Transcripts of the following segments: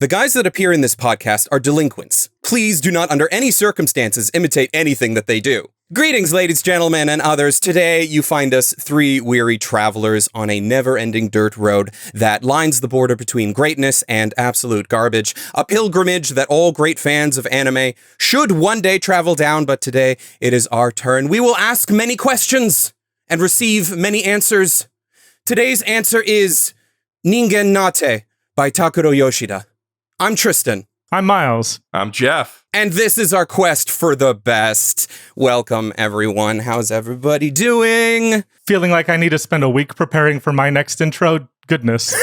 The guys that appear in this podcast are delinquents. Please do not under any circumstances imitate anything that they do. Greetings, ladies, gentlemen, and others. Today, you find us three weary travelers on a never-ending dirt road that lines the border between greatness and absolute garbage. A pilgrimage that all great fans of anime should one day travel down, but today it is our turn. We will ask many questions and receive many answers. Today's answer is Ningen Nate by Takuro Yoshida. I'm Tristan. I'm Miles. I'm Geoff. And this is our quest for the best. Welcome, everyone. How's everybody doing? Feeling like I need to spend a week preparing for my next intro? Goodness.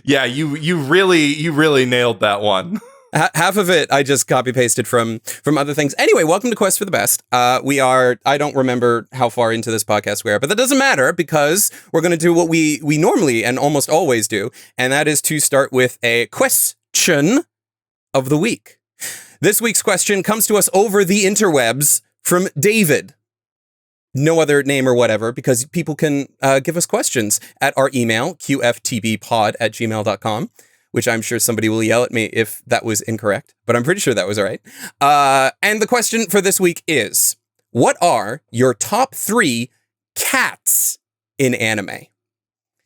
Yeah, you really nailed that one. Half of it I just copy-pasted from other things. Anyway, welcome to Quest for the Best. I don't remember how far into this podcast we are, but that doesn't matter because we're going to do what we normally and almost always do, and that is to start with a question of the week. This week's question comes to us over the interwebs from David. No other name or whatever, because people can give us questions at our email, qftbpod@gmail.com. which I'm sure somebody will yell at me if that was incorrect, but I'm pretty sure that was all right. And the question for this week is, what are your top 3 cats in anime?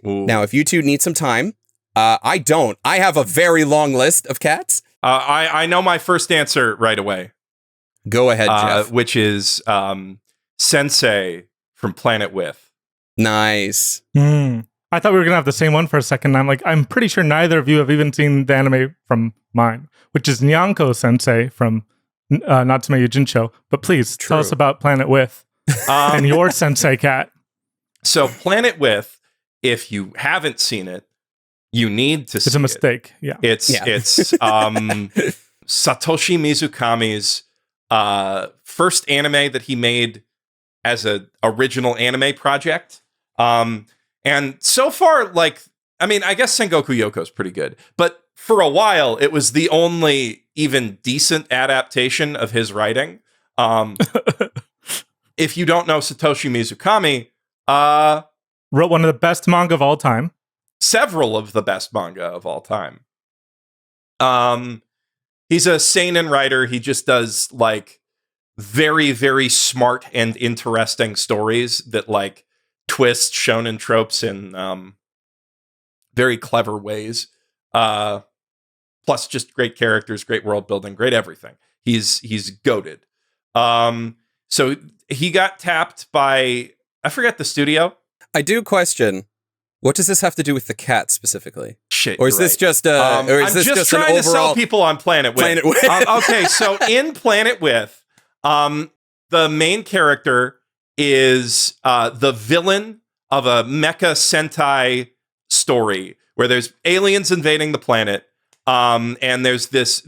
Ooh. Now, if you two need some time, I don't. I have a very long list of cats. I know my first answer right away. Go ahead, Geoff. Which is Sensei from Planet With. Nice. I thought we were going to have the same one for a second. I'm pretty sure neither of you have even seen the anime from mine, which is Nyanko Sensei from Natsume Yujincho. But please, tell us about Planet With and your Sensei cat. So Planet With, if you haven't seen it, you need to see it. It's a mistake. Yeah. It's Satoshi Mizukami's first anime that he made as an original anime project. And so far, I guess Sengoku Yoko is pretty good. But for a while, it was the only even decent adaptation of his writing. If you don't know Satoshi Mizukami, wrote one of the best manga of all time. Several of the best manga of all time. He's a seinen writer. He just does, very, very smart and interesting stories that, twist shonen tropes in very clever ways. Plus just great characters, great world building, great everything. He's goated. So he got tapped by, I forget the studio. I do question, what does this have to do with the cat specifically? Shit. Or is this just or is I'm this just an trying overall to sell people on Planet With. Okay, so in Planet With, the main character is the villain of a mecha Sentai story where there's aliens invading the planet, and there's these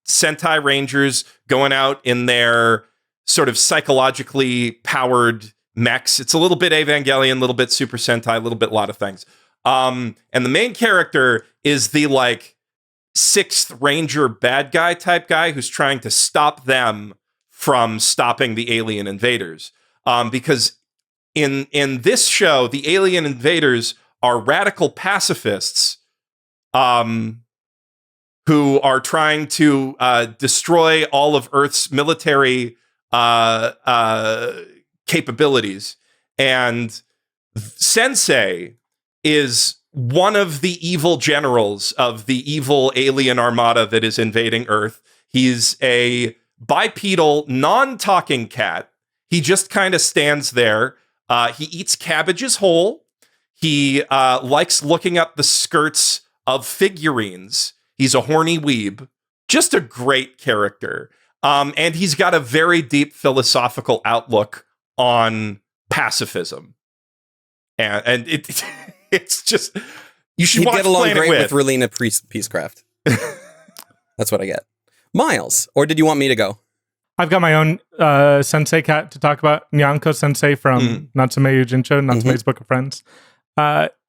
Sentai Rangers going out in their sort of psychologically powered mechs. It's a little bit Evangelion, a little bit Super Sentai, a little bit a lot of things. And the main character is the 6th Ranger bad guy type guy who's trying to stop them from stopping the alien invaders. Because in this show, the alien invaders are radical pacifists who are trying to destroy all of Earth's military capabilities. And Sensei is one of the evil generals of the evil alien armada that is invading Earth. He's a bipedal, non-talking cat. He just kind of stands there. He eats cabbages whole. He likes looking up the skirts of figurines. He's a horny weeb. Just a great character. And he's got a very deep philosophical outlook on pacifism. And it's just, you should watch get along Planet great with With. Relina Peacecraft. That's what I get. Miles, or did you want me to go? I've got my own sensei cat to talk about. Nyanko Sensei from Natsume Yujincho, Natsume's Book of Friends.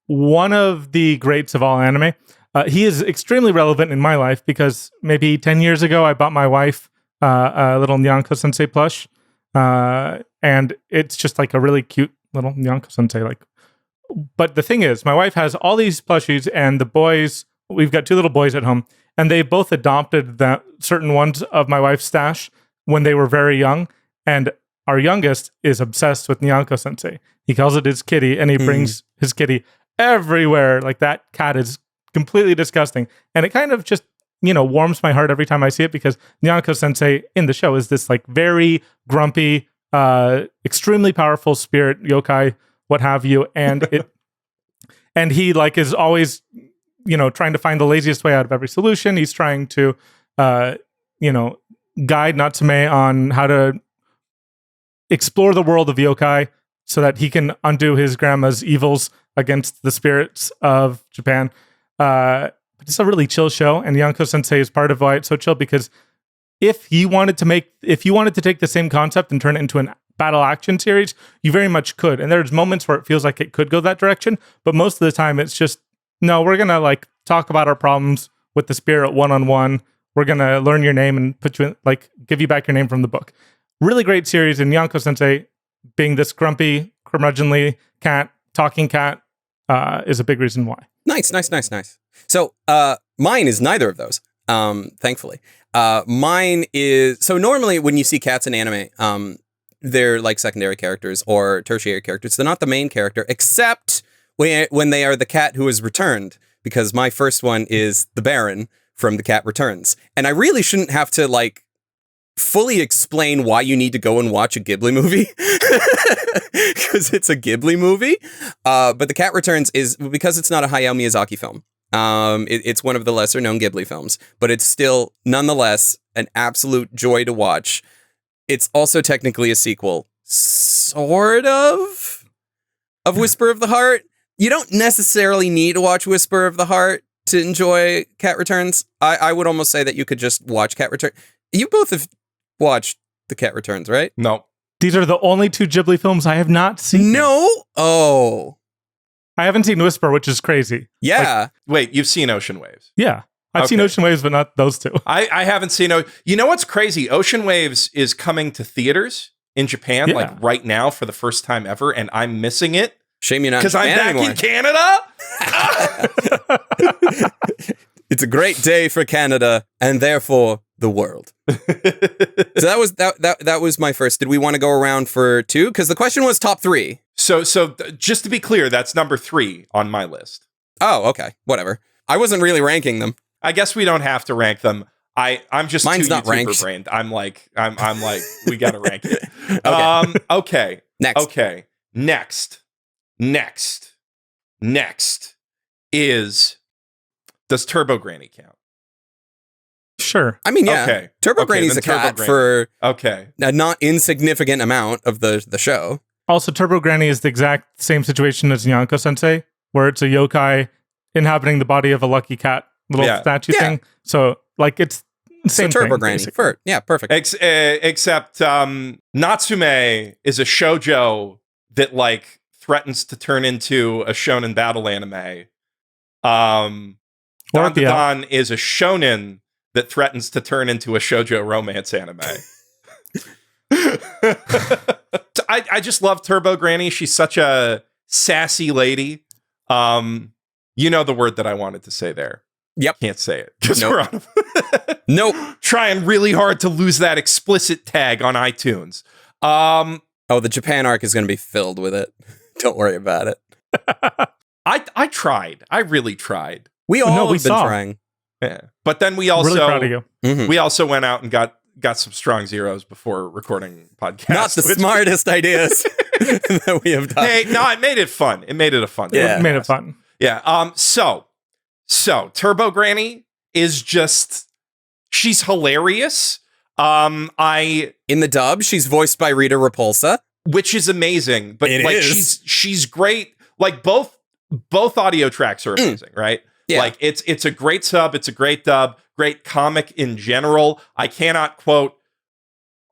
One of the greats of all anime. He is extremely relevant in my life because maybe 10 years ago, I bought my wife a little Nyanko Sensei plush. And it's just a really cute little Nyanko Sensei, But the thing is, my wife has all these plushies, and the boys, we've got 2 little boys at home, and they both adopted certain ones of my wife's stash when they were very young. And our youngest is obsessed with Nyanko Sensei. He calls it his kitty, and he brings his kitty everywhere. Like, that cat is completely disgusting. And it kind of just, warms my heart every time I see it, because Nyanko Sensei in the show is this like very grumpy, extremely powerful spirit, yokai, what have you. And and he like is always, trying to find the laziest way out of every solution. He's trying to, guide Natsume on how to explore the world of yokai so that he can undo his grandma's evils against the spirits of Japan. But it's a really chill show, and Nyanko Sensei is part of why it's so chill, because if you wanted to take the same concept and turn it into an battle action series, you very much could. And there's moments where it feels like it could go that direction, but most of the time it's just, no, we're gonna like talk about our problems with the spirit one-on-one. We're gonna learn your name and put you in, like, give you back your name from the book. Really great series, and Nyanko Sensei being this grumpy, curmudgeonly cat, talking cat, is a big reason why. Nice. So mine is neither of those, thankfully. Mine is, so normally when you see cats in anime, they're like secondary characters or tertiary characters. They're not the main character, except when they are the cat who is returned, because my first one is the Baron from The Cat Returns. And I really shouldn't have to like fully explain why you need to go and watch a Ghibli movie, because it's a Ghibli movie. But The Cat Returns is, because it's not a Hayao Miyazaki film. It's one of the lesser known Ghibli films, but it's still nonetheless an absolute joy to watch. It's also technically a sequel, sort of Whisper of the Heart. You don't necessarily need to watch Whisper of the Heart to enjoy Cat Returns. I would almost say that you could just watch Cat Returns. You both have watched The Cat Returns, right? No. These are the only 2 Ghibli films I have not seen. No? Oh. I haven't seen Whisper, which is crazy. Yeah. Like, wait, you've seen Ocean Waves? Yeah. I've seen Ocean Waves, but not those 2. I haven't seen. You know what's crazy? Ocean Waves is coming to theaters in Japan, like right now for the first time ever, and I'm missing it. Shame you're not, because I'm back anymore. in Canada. It's a great day for Canada, and therefore the world. So that was my first. Did we want to go around for 2? Because the question was top 3. So just to be clear, that's number 3 on my list. Oh, okay, whatever. I wasn't really ranking them. I guess we don't have to rank them. I'm just Mine's too not YouTuber ranked. brained. I'm like we gotta rank it. Okay. Next. Okay. Next is, does Turbo Granny count? Sure. I mean, yeah. Okay. Turbo Granny's a cat for a not insignificant amount of the show. Also, Turbo Granny is the exact same situation as Nyanko Sensei, where it's a yokai inhabiting the body of a lucky cat little statue thing. So, like, it's the same Turbo thing, Granny. Perfect. Except Natsume is a shoujo that, like, threatens to turn into a shonen battle anime. Dan is a shonen that threatens to turn into a shoujo romance anime. I just love Turbo Granny. She's such a sassy lady. You know the word that I wanted to say there. Yep. Can't say it. Because we're on Nope. Trying really hard to lose that explicit tag on iTunes. The Japan arc is going to be filled with it. Don't worry about it. I tried. I really tried. We all have been trying. Yeah. But then we also, really proud of you. Mm-hmm. We also went out and got some strong zeros before recording podcasts. Not the smartest ideas that we have done. Hey, no, it made it fun. It made it a fun. Yeah. It made it fun. Yeah. So Turbo Granny is just, she's hilarious. In the dub, she's voiced by Rita Repulsa, which is amazing. But she's great. Like both audio tracks are amazing, right? Yeah. Like it's a great sub, it's a great dub, great comic in general. I cannot quote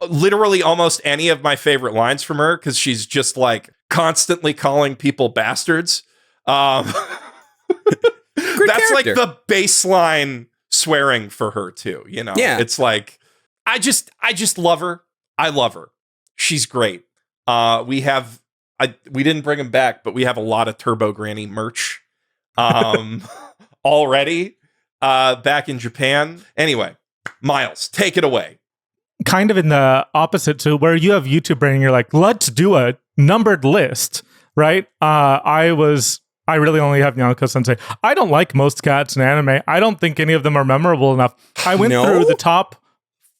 literally almost any of my favorite lines from her because she's just like constantly calling people bastards. That's like the baseline swearing for her too, you know? Yeah. It's like I just love her. I love her. She's great. We have we didn't bring him back, but we have a lot of Turbo Granny merch already back in Japan. Anyway, Miles, take it away. Kind of in the opposite to where you have YouTube brain and you're like, let's do a numbered list, right? I really only have Nyanko Sensei. I don't like most cats in anime. I don't think any of them are memorable enough. I went through the top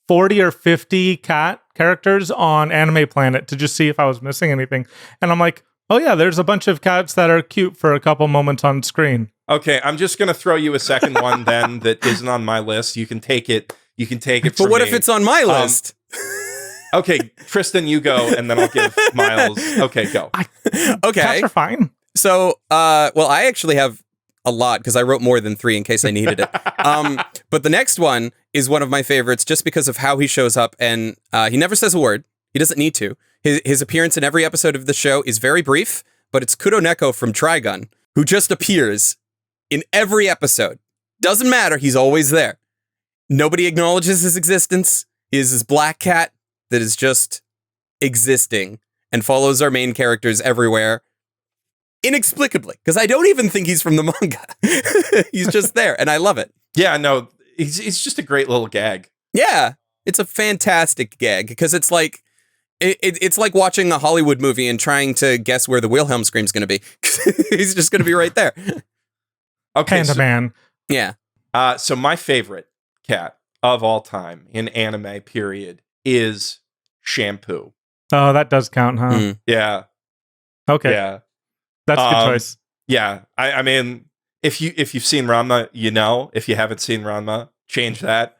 40 or 50 cat characters on Anime Planet to just see if I was missing anything. And I'm like, oh yeah, there's a bunch of cats that are cute for a couple moments on screen. Okay, I'm just going to throw you a second one then that isn't on my list. You can take it. You can take it from But what me. if it's on my list? Okay, Tristan, you go, and then I'll give Miles. Okay, go. Okay. Cats are fine. So, well, I actually have a lot because I wrote more than 3 in case I needed it. But the next one is one of my favorites just because of how he shows up, and he never says a word. He doesn't need to. His appearance in every episode of the show is very brief, but it's Kuroneko from Trigun, who just appears in every episode. Doesn't matter, he's always there. Nobody acknowledges his existence. He is this black cat that is just existing and follows our main characters everywhere. Inexplicably, because I don't even think he's from the manga. He's just there, and I love it. Yeah, no, he's just a great little gag. Yeah, it's a fantastic gag, because it's like it's like watching a Hollywood movie and trying to guess where the Wilhelm scream's going to be. He's just going to be right there. Okay, Panda Man. Yeah. So my favorite cat of all time in anime, period, is Shampoo. Oh, that does count, huh? Mm. Yeah. Okay. Yeah. That's a good choice. Yeah. I mean, if you've seen Ranma, you know. If you haven't seen Ranma, change that.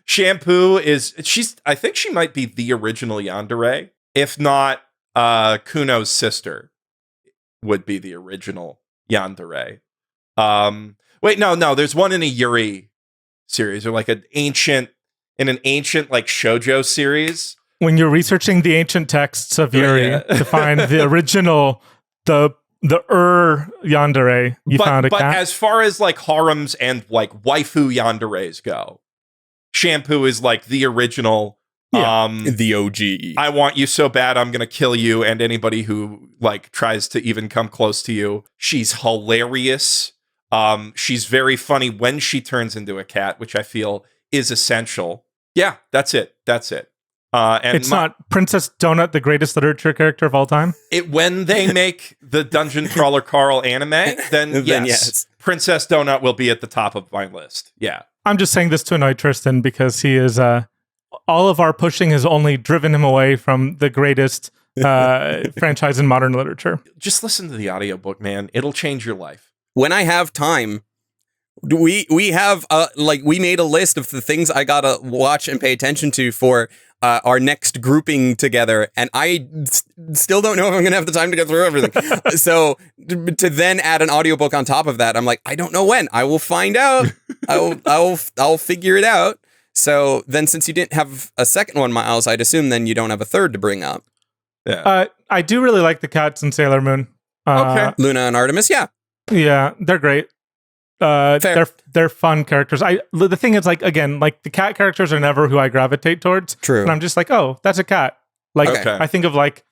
Shampoo I think she might be the original yandere. If not, Kuno's sister would be the original yandere. Wait, no, there's one in a Yuri series, or like an ancient like shoujo series. When you're researching the ancient texts of Yuri to find the original, the yandere, you found a cat. But as far as like harems and like waifu yanderes go, Shampoo is like the original. The OG. I want you so bad, I'm gonna kill you and anybody who like tries to even come close to you. She's hilarious. She's very funny when she turns into a cat, which I feel is essential. Yeah, that's it. And it's not Princess Donut, the greatest literature character of all time. When they make the Dungeon Crawler Carl anime, then yes, Princess Donut will be at the top of my list. Yeah. I'm just saying this to annoy Tristan because he is all of our pushing has only driven him away from the greatest franchise in modern literature. Just listen to the audiobook, man. It'll change your life. When I have time, we have we made a list of the things I gotta watch and pay attention to for our next grouping together, and I still don't know if I'm gonna have the time to get through everything. So to then add an audiobook on top of that, I'm like, I don't know when. I will find out. I'll figure it out. So then, since you didn't have a second one, Miles, I'd assume then you don't have a third to bring up. Yeah. I do really like the cats in Sailor Moon. Okay. Luna and Artemis, yeah. Yeah, they're great. They're fun characters. The thing is, like, again, like the cat characters are never who I gravitate towards. True. And I'm just like, oh, that's a cat. Like, Okay. I think of like,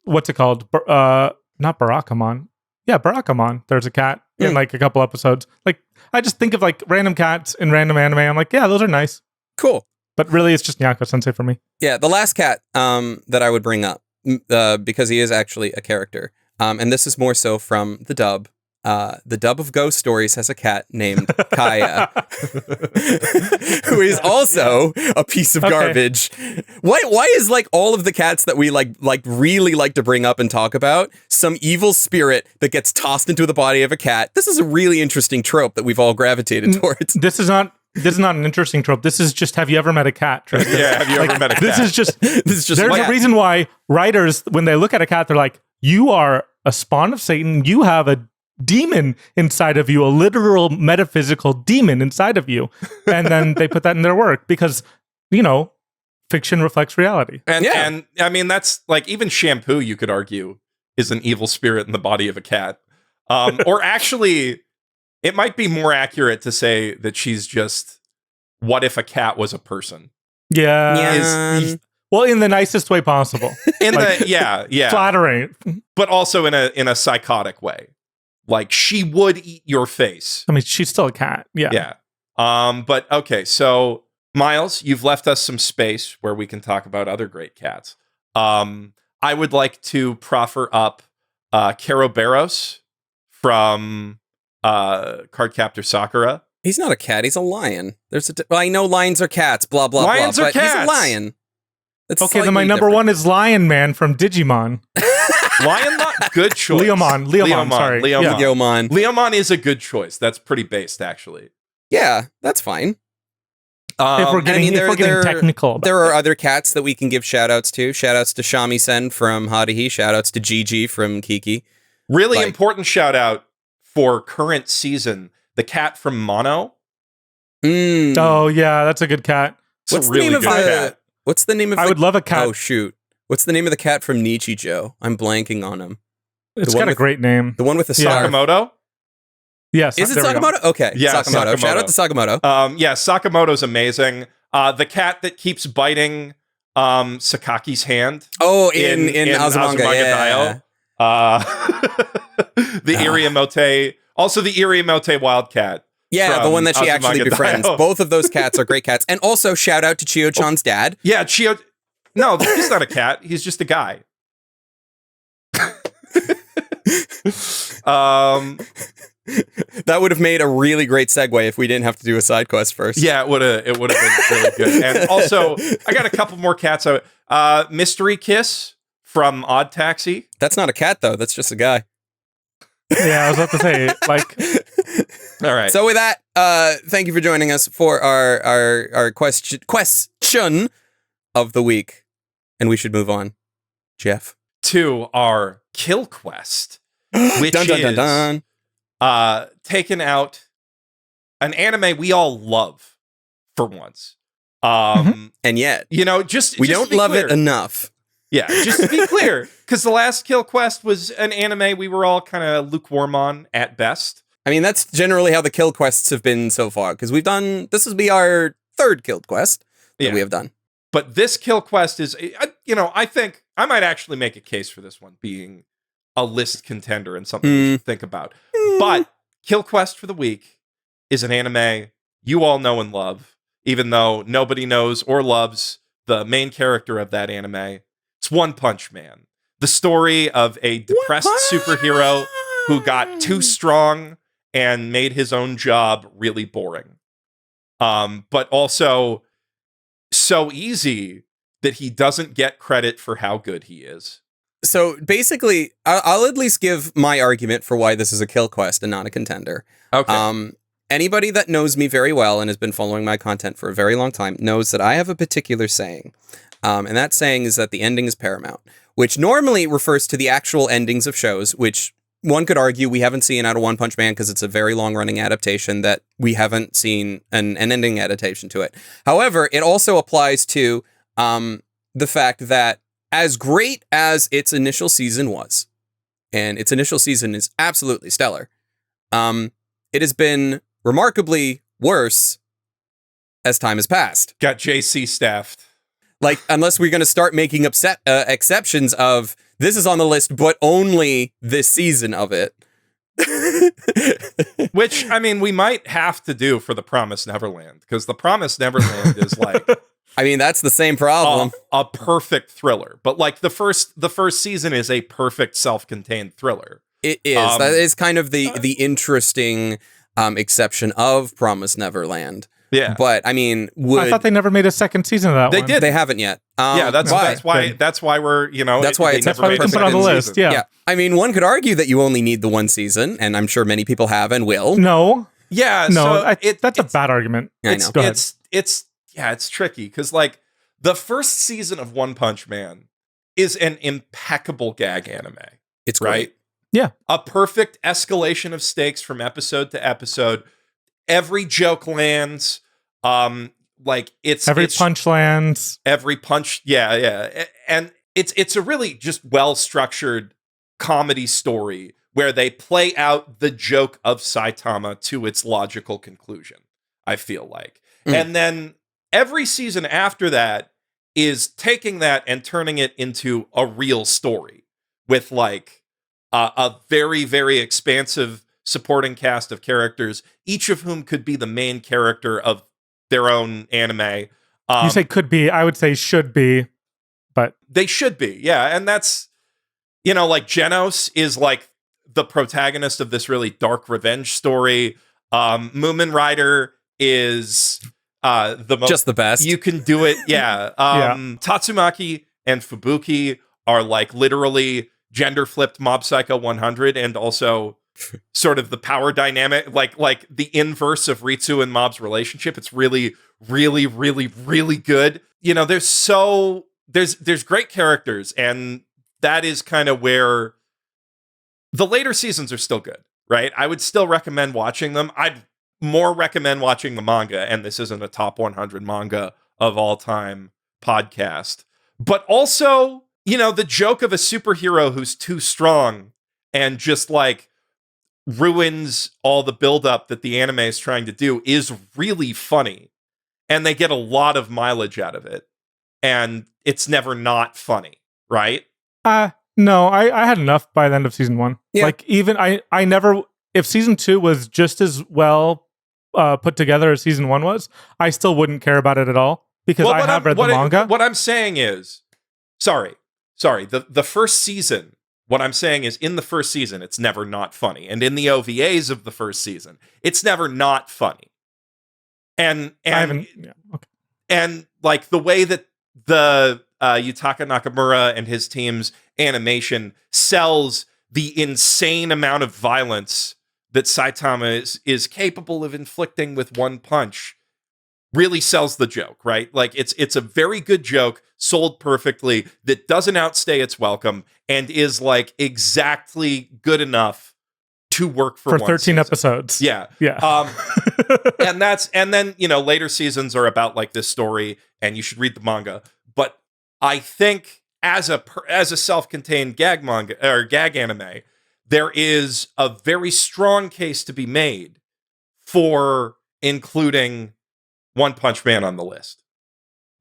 what's it called? Not Barakamon. Yeah, Barakamon. There's a cat in like a couple episodes. Like, I just think of like random cats in random anime. I'm like, yeah, those are nice. Cool. But really, it's just Nyako Sensei for me. Yeah, the last cat that I would bring up, because he is actually a character, and this is more so from the dub. The dub of Ghost Stories has a cat named Kaya, who is also a piece of garbage. Why is like all of the cats that we like really like to bring up and talk about some evil spirit that gets tossed into the body of a cat? This is a really interesting trope that we've all gravitated towards. This is not an interesting trope. This is just, have you ever met a cat, Tristan? Yeah, have you ever met a cat? This is just there's a a reason why writers, when they look at a cat, they're like, you are a spawn of Satan. You have a demon inside of you, a literal metaphysical demon inside of you. And then they put that in their work because, you know, fiction reflects reality. And I mean, that's like, even Shampoo, you could argue, is an evil spirit in the body of a cat. Or actually, it might be more accurate to say that she's just, what if a cat was a person? Yeah. Well, in the nicest way possible. Flattering. But also in a psychotic way. Like, she would eat your face. I mean, she's still a cat. Yeah. Yeah. But okay, so Miles, you've left us some space where we can talk about other great cats. I would like to proffer up Keroberos from Cardcaptor Sakura. He's not a cat. He's a lion. I know lions are cats. Blah blah lions blah. Are cats. He's a lion. That's okay, then my number one is Lion Man from Digimon. Good choice. Leomon. Sorry. Leomon. Leomon is a good choice. That's pretty based, actually. Yeah, that's fine. If we're getting technical. There are other cats that we can give shout-outs to. Shout-outs to Shamisen from Haruhi. Shout-outs to Gigi from Kiki. Really important shout-out for current season. The cat from Mono. Oh, yeah, that's a good cat. What's the name of cat? What's the name of I would love a cat. Oh, shoot. What's the name of the cat from Nichijou? I'm blanking on him. It's got a great name. The one with the Sakamoto? Yes. Is it Sakamoto? Okay. Yeah, Sakamoto. Shout out to Sakamoto. Sakamoto's amazing. The cat that keeps biting Sakaki's hand. Oh, in Azumanga Daioh. The Iriomote. Also the Iriomote Wildcat. Yeah, the one that she actually befriends. Both of those cats are great cats. And also, shout out to Chio-chan's dad. Yeah, Chio... No, he's not a cat. He's just a guy. That would have made a really great segue if we didn't have to do a side quest first. Yeah, it would have been really good. And also, I got a couple more cats. Mystery Kiss from Odd Taxi. That's not a cat, though. That's just a guy. Yeah, I was about to say, All right. So with that, thank you for joining us for our question of the week. And we should move on, Geoff, to our kill quest, which is taking out an anime we all love for once. And yet, we don't love it enough. Yeah, just to be clear, because the last kill quest was an anime we were all kind of lukewarm on at best. I mean, that's generally how the kill quests have been so far, because this will be our third kill quest that we have done. But this kill quest is, I think I might actually make a case for this one being a list contender and something we should think about. But kill quest for the week is an anime you all know and love, even though nobody knows or loves the main character of that anime. It's One Punch Man. The story of a depressed superhero who got too strong and made his own job really boring. But also so easy that he doesn't get credit for how good he is. So basically, I'll at least give my argument for why this is a kill quest and not a contender. Okay. Anybody that knows me very well and has been following my content for a very long time knows that I have a particular saying. And that saying is that the ending is paramount, which normally refers to the actual endings of shows, which one could argue we haven't seen out of One Punch Man because it's a very long-running adaptation that we haven't seen an ending adaptation to it. However, it also applies to the fact that as great as its initial season was, and its initial season is absolutely stellar, it has been remarkably worse as time has passed. Got JC staffed. Like, unless we're going to start making exceptions of this is on the list, but only this season of it. Which, I mean, we might have to do for The Promised Neverland, because The Promised Neverland is like... I mean, that's the same problem. A perfect thriller. But like the first season is a perfect self-contained thriller. It is. That is kind of the interesting exception of Promised Neverland. Yeah. But I mean, I thought they never made a second season of that one. They did. They haven't yet. That's why we're, that's why it's we can put on the list. Yeah. I mean, one could argue that you only need the one season, and I'm sure many people have and will. No. Yeah. No, that's a bad argument. I know. It's tricky because like the first season of One Punch Man is an impeccable gag anime. It's great. Right? Yeah. A perfect escalation of stakes from episode to episode. Every joke lands. Like every punch lands. Every punch. Yeah. And it's a really just well-structured comedy story where they play out the joke of Saitama to its logical conclusion, I feel like. And then every season after that is taking that and turning it into a real story with like a very, very expansive supporting cast of characters, each of whom could be the main character of their own anime. You say could be, I would say should be, but they should be, yeah. And that's, you know, like Genos is like the protagonist of this really dark revenge story. Moomin Rider is just the best. You can do it, yeah. Tatsumaki and Fubuki are like literally gender flipped Mob Psycho 100, and also sort of the power dynamic, like the inverse of Ritsu and Mob's relationship. It's really, really, really, really good. You know, there's great characters, and that is kind of where the later seasons are still good, right? I would still recommend watching them. I'd more recommend watching the manga, and this isn't a top 100 manga of all time podcast. But also, you know, the joke of a superhero who's too strong and just like ruins all the buildup that the anime is trying to do is really funny. And they get a lot of mileage out of it. And it's never not funny, right? No, I had enough by the end of season 1. Yeah. Like, even I never, if season 2 was just as well put together as season 1 was, I still wouldn't care about it at all, because I have read the manga. What I'm saying is, sorry, the first season, what I'm saying is, in the first season, it's never not funny. And in the OVAs of the first season, it's never not funny. And like the way that the Yutaka Nakamura and his team's animation sells the insane amount of violence that Saitama is capable of inflicting with one punch really sells the joke, right? Like it's a very good joke sold perfectly that doesn't outstay its welcome and is like exactly good enough to work for 13 season. Episodes. Yeah. And then, you know, later seasons are about like this story, and you should read the manga. But I think as a self-contained gag manga or gag anime, there is a very strong case to be made for including One Punch Man on the list.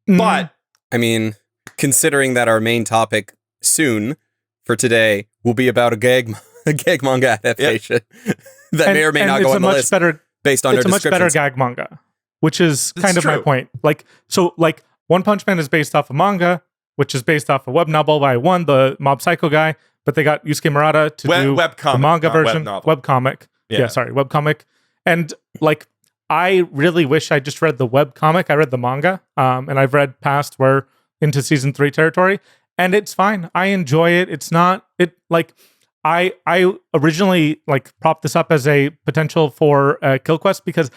But I mean, considering that our main topic soon for today will be about a gag manga adaptation that may or may not go on the list based on their descriptions. It's a much better gag manga, which is kind of my point. Like, so like One Punch Man is based off a manga, which is based off a web novel by the Mob Psycho guy, but they got Yusuke Murata to do the manga version, webcomic. Yeah, sorry, webcomic. And like, I really wish I just read the webcomic. I read the manga, and I've read past where into season 3 territory, and it's fine. I enjoy it. It's not like I originally like propped this up as a potential for Kill Quest because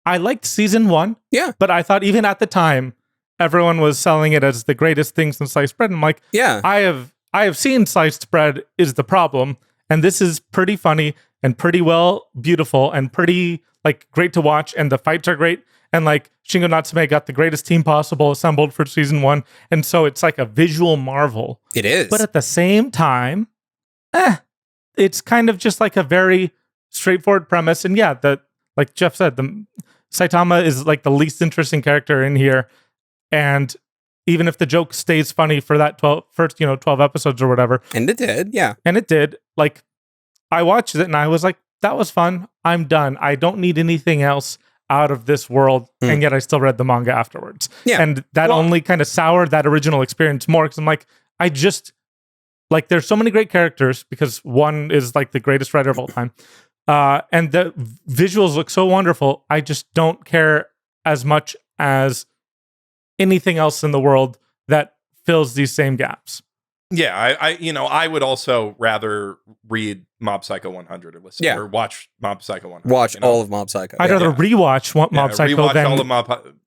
I liked season 1. Yeah, but I thought even at the time everyone was selling it as the greatest thing since sliced bread. And I'm like, yeah, I have seen sliced bread is the problem, and this is pretty funny and pretty well beautiful and pretty like great to watch, and the fights are great, and like Shingo Natsume got the greatest team possible assembled for season 1, and so it's like a visual marvel. It is, but at the same time, it's kind of just like a very straightforward premise. And yeah, like Geoff said, the Saitama is like the least interesting character in here, and even if the joke stays funny for that 12 episodes or whatever, and it did, yeah, and it did, like I watched it and I was like, that was fun. I'm done. I don't need anything else out of this world. And yet I still read the manga afterwards. Yeah. And that only kind of soured that original experience more, because I'm like, I just, like, there's so many great characters because one is like the greatest writer of all time. And the visuals look so wonderful. I just don't care as much as anything else in the world that fills these same gaps. Yeah, I would also rather read Mob Psycho 100 or listen or watch Mob Psycho 100. Watch all of Mob Psycho. I'd rather rewatch Mob Psycho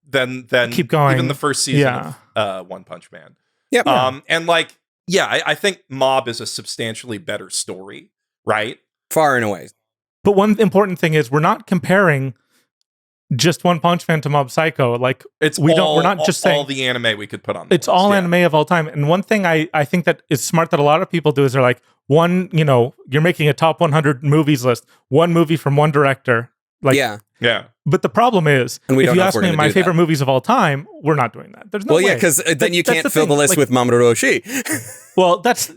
than keep going. Even the first season of One Punch Man. Yep. And like, I think Mob is a substantially better story, right? Far and away. But one important thing is we're not comparing just One Punch Man to Mob Psycho. Like, we're not just saying all the anime we could put on. It's all anime of all time. And one thing I think that is smart that a lot of people do is they're like, you're making a top 100 movies list, one movie from one director. Like, Yeah. But the problem is, And we if don't you know if ask we're me gonna my do favorite that. movies of all time, we're not doing that. There's no way. Well, yeah, because then you That's can't the fill the thing. list Like, with Mamoru Oshii. Well, that's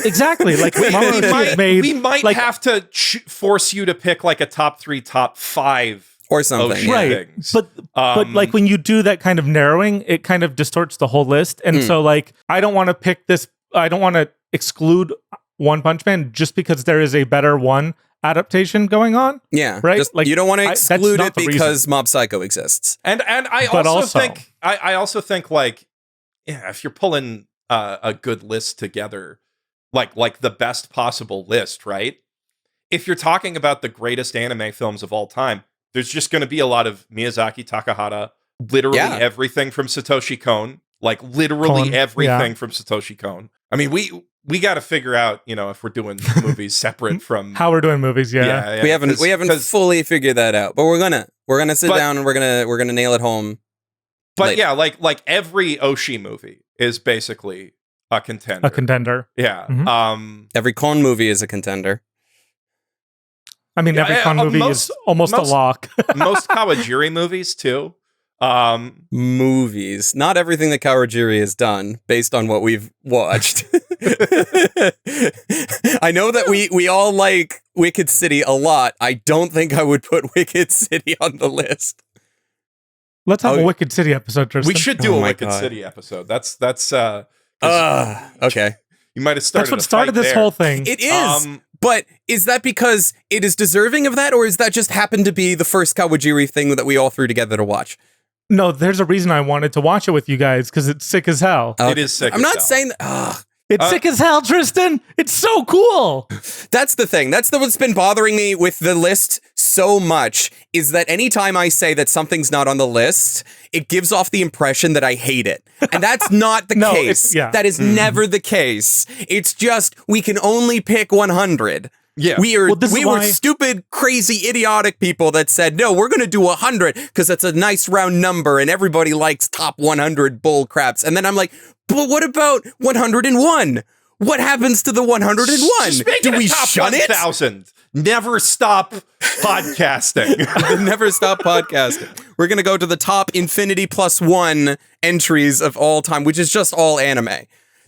exactly like we Mamoru Oshii might, made. we might like, have to force you to pick like a top 3, top 5 Or something. Oshii Yeah. right, things. but like when you do that kind of narrowing, it kind of distorts the whole list. And so like I don't want to pick this. I don't want to exclude One Punch Man just because there is a better one adaptation going on. Yeah. Right? Just, Like, you don't want to that's exclude not it the because Mob Psycho exists. And I But also, also- think I also think like, yeah, if you're pulling a good list together, like the best possible list, right? If you're talking about the greatest anime films of all time, there's just going to be a lot of Miyazaki, Takahata, literally everything from Satoshi Kon, like literally Kon, everything from Satoshi Kon. I mean, we got to figure out, if we're doing movies separate from how we're doing movies. Yeah. We haven't fully figured that out, but we're gonna sit down and we're gonna nail it home. But later. yeah, like every Oshii movie is basically a contender. A contender. Yeah. Mhm. Every Kon movie is a contender. I mean, every Kon movie is almost a lock. Most Kawajiri movies too. Movies. Not everything that Kawajiri has done, based on what we've watched. I know that we all like Wicked City a lot. I don't think I would put Wicked City on the list. Let's have a Wicked City episode, Tristan. We should do a my Wicked God. City episode. That's Okay. you might have started. That's what started this whole thing. It is. But is that because it is deserving of that, or is that just happened to be the first Kawajiri thing that we all threw together to watch? No, there's a reason I wanted to watch it with you guys, because it's sick as hell. It is sick. I'm as not hell. saying that. It's sick as hell, Tristan. It's so cool. That's the thing. That's what's been bothering me with the list so much, is that anytime I say that something's not on the list, it gives off the impression that I hate it. And that's not the No, case. yeah. That is never the case. It's just we can only pick 100. Yeah. We Well, were stupid, crazy, idiotic people that said, no, we're going to do 100 because that's a nice round number and everybody likes top 100 bull craps. And then I'm like, but what about 101? What happens to the 101? Just make Do it a we top shun it? 1,000. Never stop podcasting. Never stop podcasting. We're going to go to the top infinity plus 1 entries of all time, which is just all anime.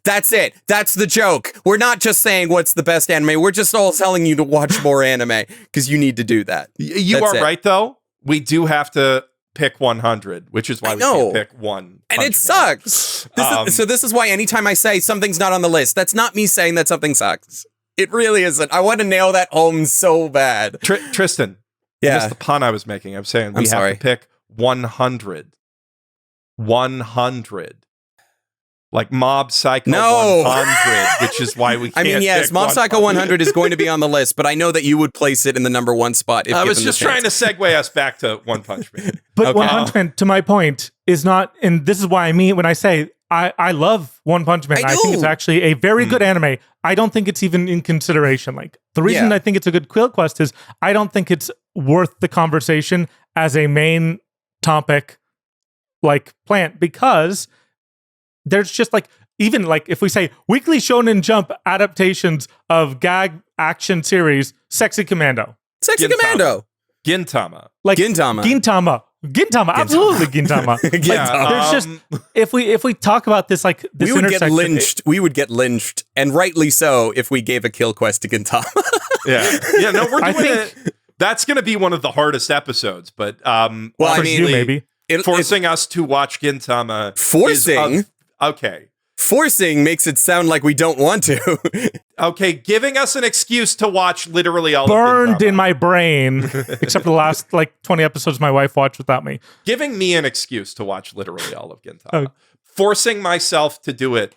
That's it. That's the joke. We're not just saying what's the best anime. We're just all telling you to watch more anime because you need to do that. You That's are it. right, though. We do have to pick 100, which is why we can't pick one. And Punch it Man. sucks. So this is why anytime I say something's not on the list, that's not me saying that something sucks. It really isn't. I want to nail that home so bad. Tristan, you missed the pun I was making. I'm saying we have to pick 100. 100. Like Mob Psycho 100, which is why we can't. I mean, yes, pick Mob Psycho 100. 100 is going to be on the list, but I know that you would place it in the number 1 spot. If I was given just the trying to chance. segue us back to One Punch Man. But Okay. One Punch Man, to my point, is not, and this is why I mean when I say I love One Punch Man. I think it's actually a very good anime. I don't think it's even in consideration. Like the reason I think it's a good quill quest is I don't think it's worth the conversation as a main topic, like plant, because there's just like, even like if we say Weekly Shonen Jump adaptations of gag action series, Sexy Commando. Sexy Commando. Gintama. Like Gintama. Absolutely Gintama. Yeah, There's just if we talk about this, like this we would get intersection, lynched. We would get lynched, and rightly so, if we gave a kill quest to Gintama. Yeah. No, we're doing it. That's going to be one of the hardest episodes, but Well, I mean, you maybe forcing us to watch Gintama. Forcing? Okay. Forcing makes it sound like we don't want to. Okay, giving us an excuse to watch literally all burned of Gintama. in my brain, except for the last like 20 episodes my wife watched without me. Giving me an excuse to watch literally all of Gintama. Forcing myself to do it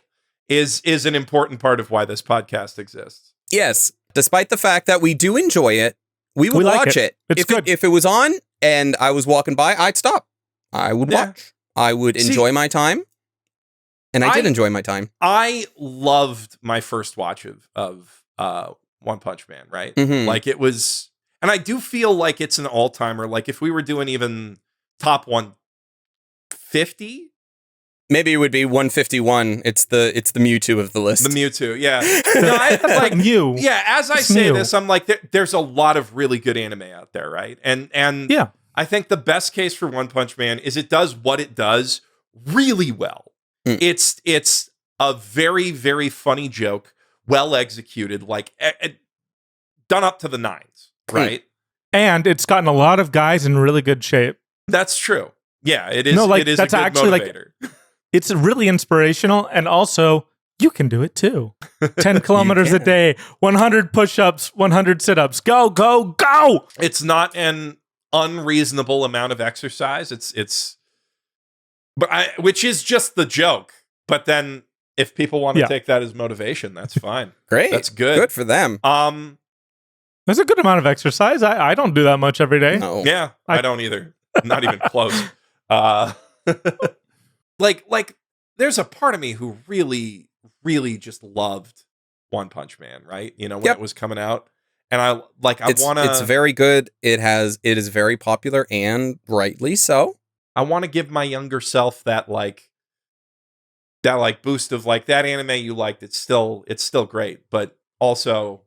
is an important part of why this podcast exists. Yes, despite the fact that we do enjoy it, we would like watch it. It's good. If it was on and I was walking by, I'd stop. I would watch. I would enjoy my time. And I did enjoy my time. I loved my first watch of One Punch Man, right? Mhm. Like it was, and I do feel like it's an all-timer. Like if we were doing even top 150, maybe it would be 151. It's the Mewtwo of the list. the Mewtwo, yeah. No, like Mew. yeah. As I It's say Mew. this, I'm like, there's a lot of really good anime out there, right? And Yeah. I think the best case for One Punch Man is it does what it does really well. It's a very, very funny joke, well executed, like done up to the nines, right? And it's gotten a lot of guys in really good shape. That's true. Yeah, it is. No, like, it is that's a good actually motivator. It's really inspirational, and also you can do it too. 10 kilometers a day, 100 push-ups, 100 sit-ups. Go, go, go! It's not an unreasonable amount of exercise. Which is just the joke. But then if people want to take that as motivation, that's fine. Great. That's good. Good for them. There's a good amount of exercise. I don't do that much every day. No. Yeah, I don't either. Not even close. Like there's a part of me who really, really just loved One Punch Man, right? You know, when it was coming out. And I want to... It's very good. It is very popular, and rightly so. I want to give my younger self that boost of like, that anime you liked, it's still great, but also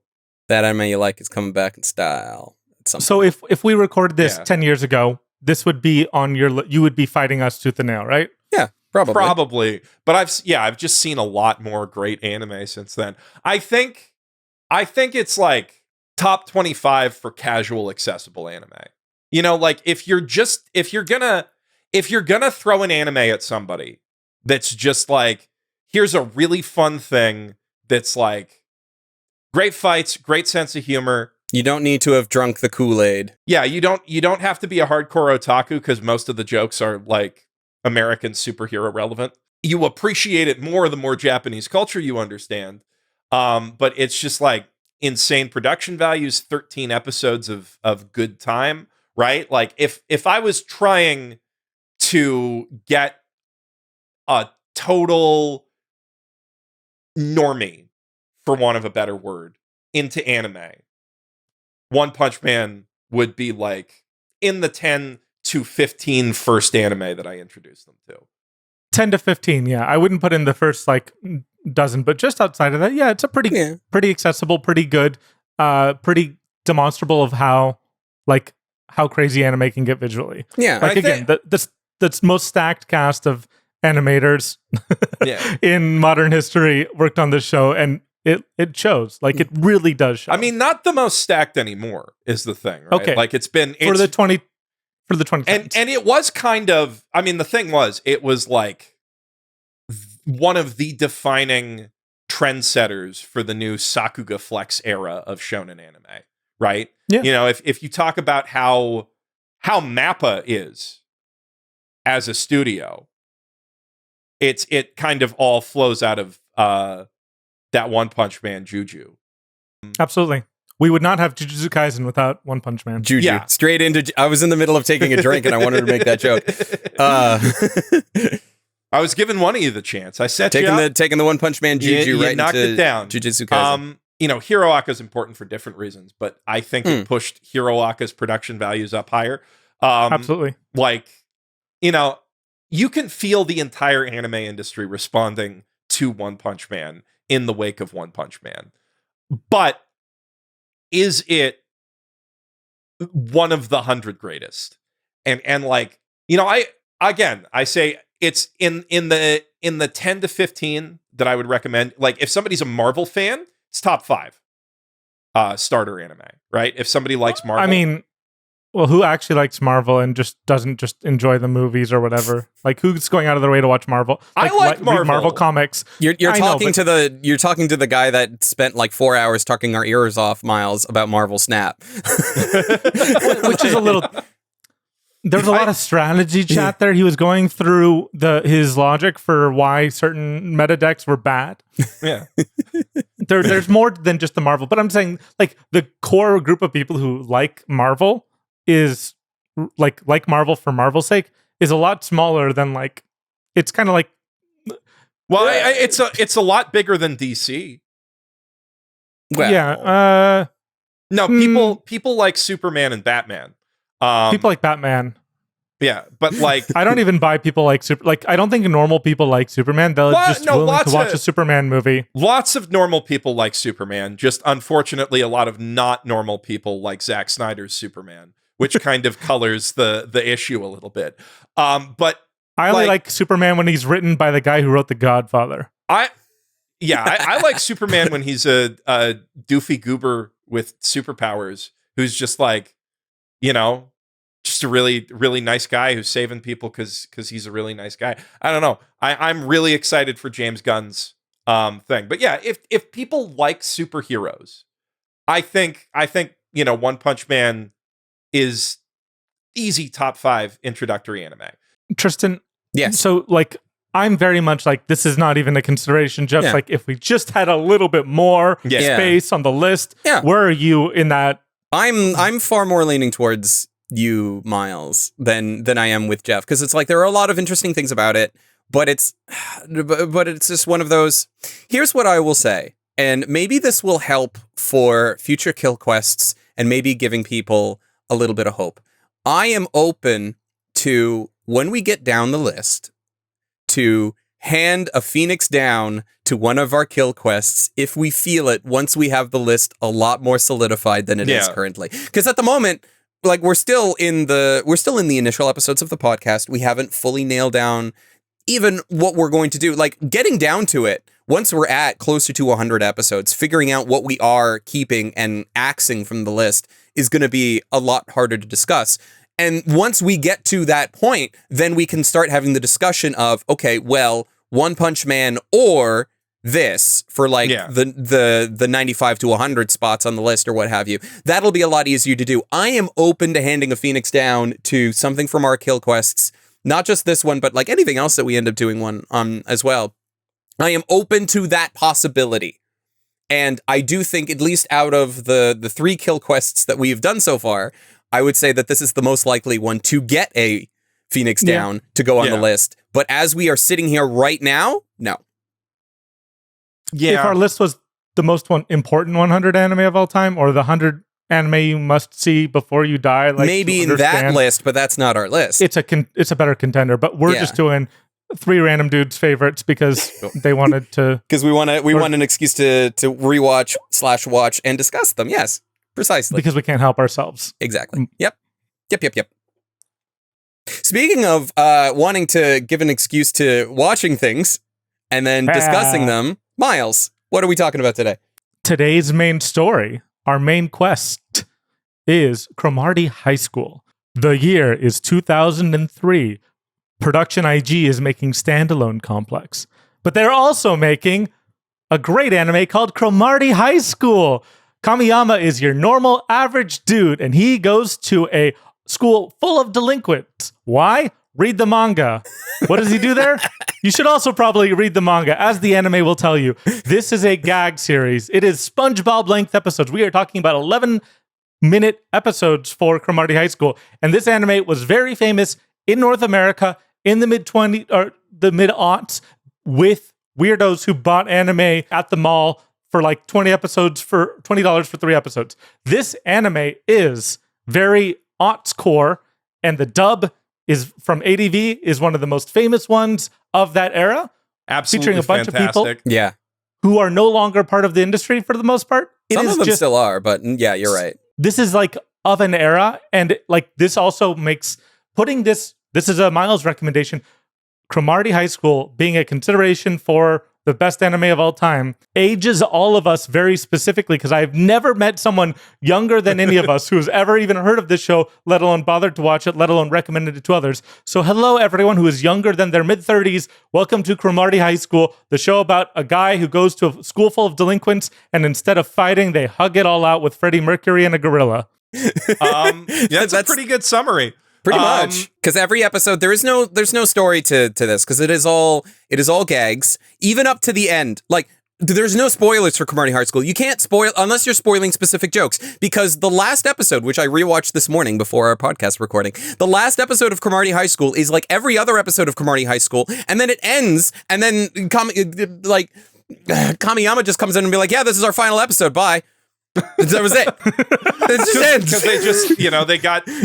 that anime you like is coming back in style. So if we recorded this 10 years ago, this would be on you would be fighting us tooth and nail, right? Yeah, probably. But I've just seen a lot more great anime since then. I think it's like top 25 for casual accessible anime. You know, like if you're gonna throw an anime at somebody that's just like, here's a really fun thing that's like great fights, great sense of humor. You don't need to have drunk the Kool-Aid. Yeah, you don't have to be a hardcore otaku because most of the jokes are like American superhero relevant. You appreciate it more the more Japanese culture you understand. But it's just like insane production values, 13 episodes of good time, right? Like if I was trying to get a total normie, for want of a better word, into anime, One Punch Man would be like in the 10 to 15 first anime that I introduced them to. 10 to 15, yeah. I wouldn't put in the first like dozen, but just outside of that, yeah, it's a pretty accessible, pretty good, pretty demonstrable of how crazy anime can get visually. Yeah. Like again, the most stacked cast of animators in modern history worked on this show, and it shows. Like, it really does show. I mean, not the most stacked anymore is the thing, right? Okay. Like, for the 2010s. And it was kind of, I mean, the thing was, it was like one of the defining trendsetters for the new Sakuga Flex era of shonen anime, right? Yeah. You know, if you talk about how Mappa is as a studio, it kind of all flows out of that One Punch Man juju. Absolutely. We would not have Jujutsu Kaisen without One Punch Man. Juju. Yeah. Straight into... I was in the middle of taking a drink and I wanted to make that joke. I was giving one of you the chance. I set taking the One Punch Man juju right knocked into it down. Jujutsu Kaisen. You know, Hiroaka is important for different reasons, but I think it pushed Hiroaka's production values up higher. Absolutely. Like, you know, you can feel the entire anime industry responding to One Punch Man in the wake of One Punch Man. But is it one of the 100 greatest? And like, you know, I say it's in the 10 to 15 that I would recommend. Like, if somebody's a Marvel fan, it's top 5 starter anime, right? If somebody likes Marvel. I mean, well, who actually likes Marvel and just doesn't just enjoy the movies or whatever? Like, who's going out of their way to watch Marvel? Like, I like Marvel. Read Marvel comics. You're talking to the guy that spent like 4 hours talking our ears off, Miles, about Marvel Snap, which is a little. There's a lot of strategy chat there. He was going through his logic for why certain meta decks were bad. Yeah. There's more than just the Marvel, but I'm saying like the core group of people who like Marvel is like Marvel for Marvel's sake is a lot smaller than like, it's kind of like, well, it's a lot bigger than DC. Well, yeah. No, people like Superman and Batman. People like Batman. Yeah, but like, I don't even buy people like I don't think normal people like Superman. They'll willing to watch a Superman movie. Lots of normal people like Superman. Just unfortunately, a lot of not normal people like Zack Snyder's Superman, which kind of colors the issue a little bit. But I only like Superman when he's written by the guy who wrote The Godfather. I like Superman when he's a doofy goober with superpowers who's just like, just a really, really nice guy who's saving people because he's a really nice guy. I don't know. I'm really excited for James Gunn's thing. But yeah, if people like superheroes, I think One Punch Man is easy top 5 introductory anime. Tristan, yes. So I'm very much this is not even a consideration. Just if we just had a little bit more space on the list, where are you in that? I'm far more leaning towards you, Miles, than I am with Geoff, because it's there are a lot of interesting things about it, but it's just one of those. Here's what I will say, and maybe this will help for future kill quests and maybe giving people a little bit of hope. I am open to, when we get down the list, to hand a phoenix down to one of our kill quests if we feel it, once we have the list a lot more solidified than it is currently. Because at the moment, we're still in the initial episodes of the podcast. We haven't fully nailed down even what we're going to do. Getting down to it, once we're at closer to 100 episodes, figuring out what we are keeping and axing from the list is going to be a lot harder to discuss. And once we get to that point, then we can start having the discussion of, okay, well, One Punch Man or this for the 95 to 100 spots on the list or what have you. That'll be a lot easier to do. I am open to handing a phoenix down to something from our kill quests, not just this one, but anything else that we end up doing one on as well. I am open to that possibility. And I do think, at least out of the 3 kill quests that we've done so far, I would say that this is the most likely one to get a phoenix down to go on the list. But as we are sitting here right now, no. Yeah. If our list was the most important 100 anime of all time, or the 100 anime you must see before you die, maybe in that list, but that's not our list. It's a better contender. But we're just doing 3 random dudes' favorites because they wanted to. Because we want an excuse to rewatch/watch and discuss them. Yes. Precisely. Because we can't help ourselves. Exactly. Yep. Speaking of wanting to give an excuse to watching things and then discussing them, Miles, what are we talking about today? Today's main story, our main quest, is Cromartie High School. The year is 2003. Production IG is making Standalone Complex. But they're also making a great anime called Cromartie High School. Kamiyama is your normal average dude, and he goes to a school full of delinquents. Why? Read the manga. What does he do there? You should also probably read the manga, as the anime will tell you. This is a gag series. It is SpongeBob-length episodes. We are talking about 11-minute episodes for Cromartie High School, and this anime was very famous in North America in the mid-20s or the mid-aughts with weirdos who bought anime at the mall for 20 episodes for $20 for 3 episodes. This anime is very aughts core, and the dub is from ADV, is one of the most famous ones of that era. Absolutely featuring a bunch fantastic. of people who are no longer part of the industry for the most part. Some of them still are, but yeah, you're right. This is of an era, and this also makes putting this is a Miles recommendation. Cromartie High School being a consideration for the best anime of all time ages all of us very specifically, because I've never met someone younger than any of us who has ever even heard of this show, let alone bothered to watch it, let alone recommended it to others. So hello, everyone who is younger than their mid-30s. Welcome to Cromartie High School, the show about a guy who goes to a school full of delinquents, and instead of fighting, they hug it all out with Freddie Mercury and a gorilla. That's a pretty good summary. Pretty much, because every episode there's no story to this, because it is all gags, even up to the end. There's no spoilers for Cromartie High School. You can't spoil unless you're spoiling specific jokes, because the last episode, which I rewatched this morning before our podcast recording, the last episode of Cromartie High School is like every other episode of Cromartie High School, and then it ends, and then Kamiyama just comes in and be like, "Yeah, this is our final episode. Bye." That was it. It's just ends. Because they just,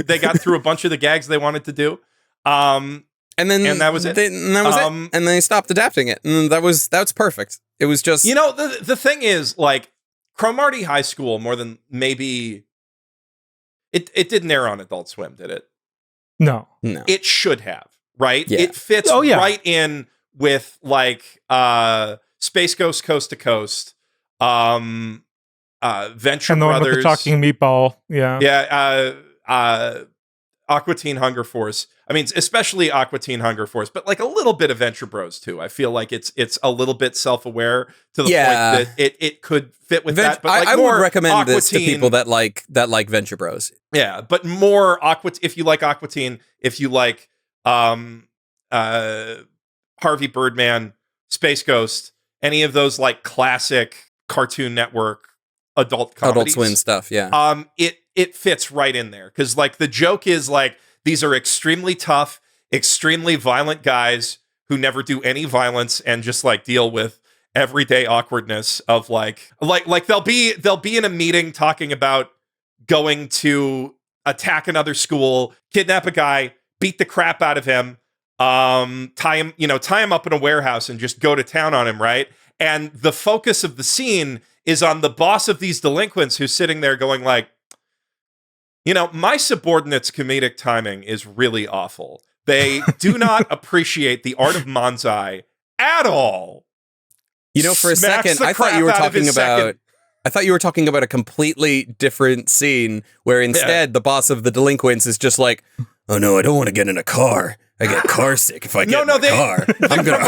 they got through a bunch of the gags they wanted to do. And that was it. And then they stopped adapting it. And that's perfect. It was just... the thing is, Cromartie High School, more than maybe It didn't air on Adult Swim, did it? No. It should have, right? Yeah. It fits right in with like Space Ghost Coast to Coast, Venture and the one Brothers, with the talking meatball. Aqua Teen Hunger Force. I mean, especially Aqua Teen Hunger Force, but like a little bit of Venture Bros too. I feel like it's a little bit self-aware to the point that it could fit with that. But like I more would recommend Aqua this to Teen, people that like Venture Bros. Yeah, but more if you like Aqua Teen, if you like Harvey Birdman, Space Ghost, any of those like classic Cartoon Network adult comedies, Adult Swim stuff, yeah. It fits right in there because like the joke is like these are extremely tough, extremely violent guys who never do any violence and just like deal with everyday awkwardness of like they'll be in a meeting talking about going to attack another school, kidnap a guy, beat the crap out of him, tie him up in a warehouse and just go to town on him, right? And the focus of the scene is on the boss of these delinquents who's sitting there going like, my subordinates' comedic timing is really awful. They do not appreciate the art of manzai at all. For a second, I thought you were talking about. I thought you were talking about a completely different scene where instead the boss of the delinquents is just like, "Oh no, I don't want to get in a car. I get car sick if I get in a car. I'm gonna."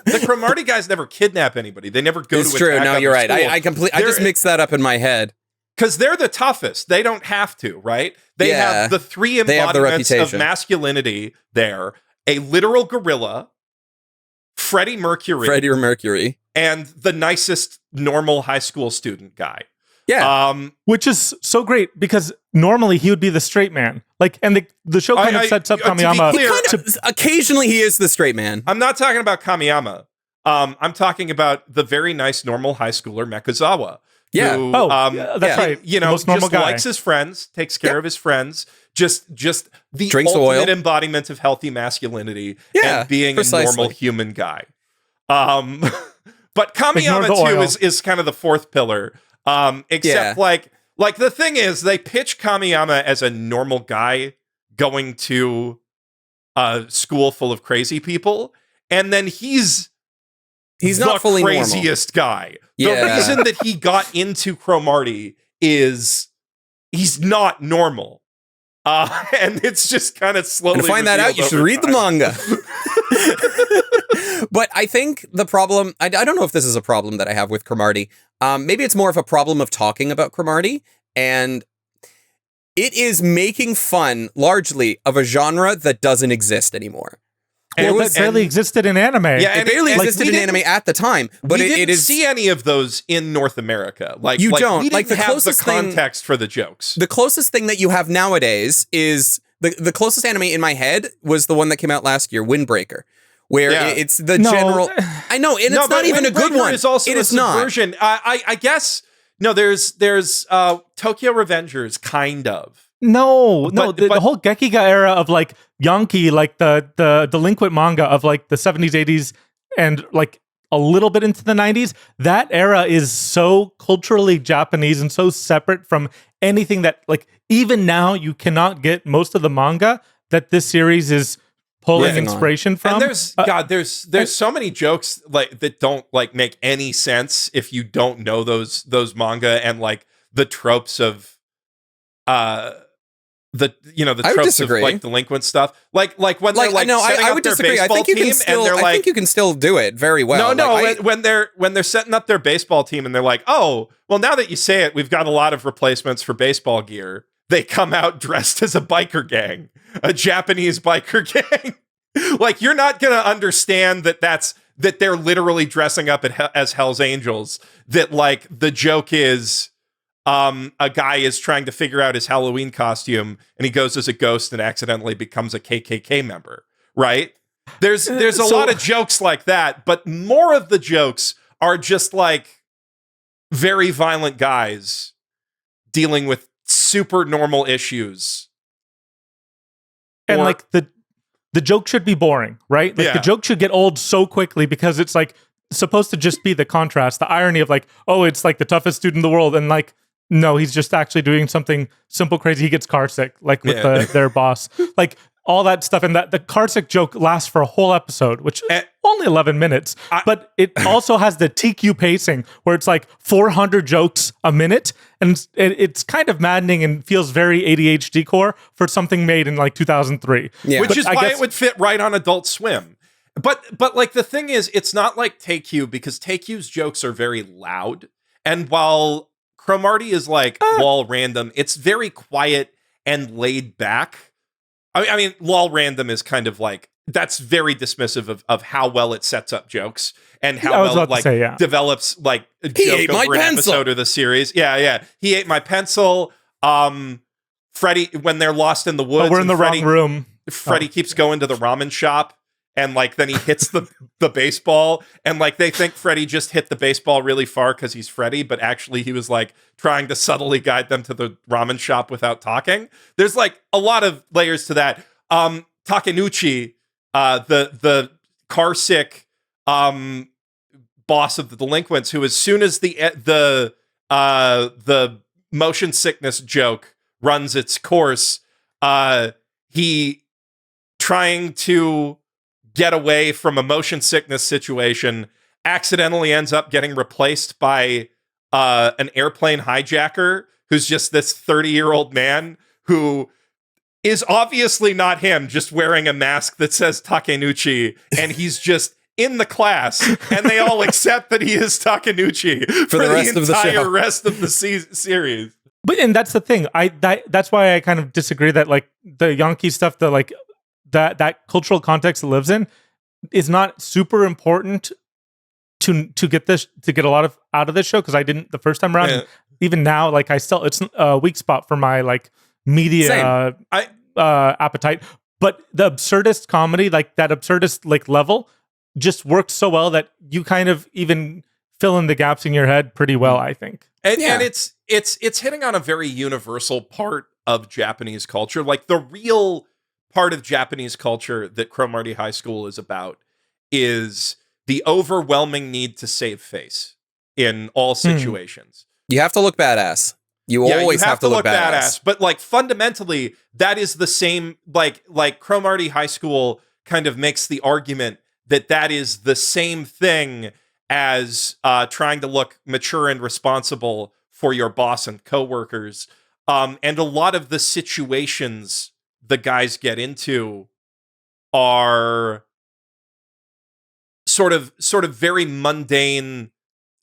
The Cromartie guys never kidnap anybody. They never go it's to. It's true. Attack No, you're right. I just mixed that up in my head. Because they're the toughest. They don't have to, right? They have the three embodiments of masculinity there. A literal gorilla, Freddie Mercury, and the nicest normal high school student guy. Yeah. Which is so great because normally he would be the straight man. Like, and the show kind of sets up Kamiyama. Occasionally he is the straight man. I'm not talking about Kamiyama. I'm talking about the very nice normal high schooler Mekazawa. Yeah. That's right. Most normal guy. Likes his friends, takes care of his friends, just the Drinks ultimate oil. embodiment of healthy masculinity and being a normal human guy. But Kamiyama too is kind of the fourth pillar. Except like the thing is they pitch Kamiyama as a normal guy going to a school full of crazy people, and then he's not fully craziest normal. Guy. The reason that he got into Cromartie is he's not normal. And it's just kind of slowly. And to find that out, you should read the manga. But I think the problem, I don't know if this is a problem that I have with Cromartie. Maybe it's more of a problem of talking about Cromartie. And it is making fun largely of a genre that doesn't exist anymore. Well, it barely existed in anime. Yeah, it barely existed in anime at the time. But we didn't see any of those in North America. You don't. We didn't the have closest the context for the jokes. The closest thing that you have nowadays is the closest anime in my head was the one that came out last year, Windbreaker, where it's the general. I know, and it's not even a good one. It's also it a is not. subversion. I guess no. There's Tokyo Revengers, kind of. No, the whole Gekiga era of like Yankee, like the delinquent manga of like the 70s, 80s, and like a little bit into the 90s, that era is so culturally Japanese and so separate from anything that like even now you cannot get most of the manga that this series is pulling inspiration from. And there's so many jokes like that don't like make any sense if you don't know those manga and like the tropes of the tropes of like delinquent stuff, like when they're like setting up their baseball team, and they're like, I think you can still do it very well. When they're setting up their baseball team, and they're like, oh, well, now that you say it, we've got a lot of replacements for baseball gear. They come out dressed as a biker gang, a Japanese biker gang. Like you're not gonna understand that they're literally dressing up as Hell's Angels. That like the joke is. A guy is trying to figure out his Halloween costume, and he goes as a ghost and accidentally becomes a KKK member. Right? There's a lot of jokes like that, but more of the jokes are just like very violent guys dealing with super normal issues. And like the joke should be boring, right? Like the joke should get old so quickly because it's like supposed to just be the contrast, the irony of like, oh, it's like the toughest student in the world, and like. no, he's just actually doing something simple, crazy. He gets car sick, like with their boss, like all that stuff. And that the car sick joke lasts for a whole episode, which only 11 minutes. But it also has the TQ pacing where it's like 400 jokes a minute. And it's kind of maddening and feels very ADHD core for something made in like 2003. Yeah. Which is why it would fit right on Adult Swim. But like the thing is, it's not like TQ, because TQ's jokes are very loud. And while Cromartie is like lol random, it's very quiet and laid back. I mean, lol random is kind of like, that's very dismissive of how well it sets up jokes and how well it like develops like a joke over an episode of the series. Yeah. He ate my pencil. Freddy, when they're lost in the woods, we're in the wrong room. Freddy keeps going to the ramen shop. And like then he hits the baseball, and like they think Freddy just hit the baseball really far because he's Freddy, but actually he was like trying to subtly guide them to the ramen shop without talking. There's like a lot of layers to that. Takenuchi, the car sick boss of the delinquents, who as soon as the motion sickness joke runs its course, he trying to get away from a motion sickness situation, accidentally ends up getting replaced by an airplane hijacker who's just this 30-year-old man who is obviously not him, just wearing a mask that says Takenuchi, and he's just in the class, and they all accept that he is Takenuchi for the rest of the series. But and that's the thing. That's why I kind of disagree that like the Yankee stuff, the like that cultural context it lives in is not super important to get a lot of out of this show, because I didn't the first time around. Yeah. Even now, like it's a weak spot for my like media appetite. But the absurdist comedy, like that absurdist like level, just works so well that you kind of even fill in the gaps in your head pretty well, I think. And it's hitting on a very universal part of Japanese culture, like the real part of Japanese culture that Cromartie High School is about is the overwhelming need to save face in all situations. You have to look badass. You always have to look badass. But like fundamentally, that is the same. Like Cromartie High School kind of makes the argument that is the same thing as trying to look mature and responsible for your boss and coworkers. And a lot of the situations the guys get into are sort of very mundane.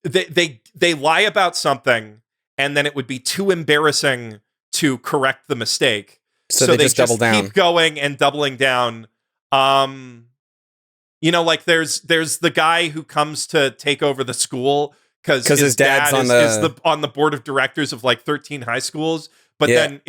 They lie about something, and then it would be too embarrassing to correct the mistake. So they just double down. Keep going and doubling down. You know, like there's the guy who comes to take over the school because his dad's on the board of directors of like 13 high schools, but then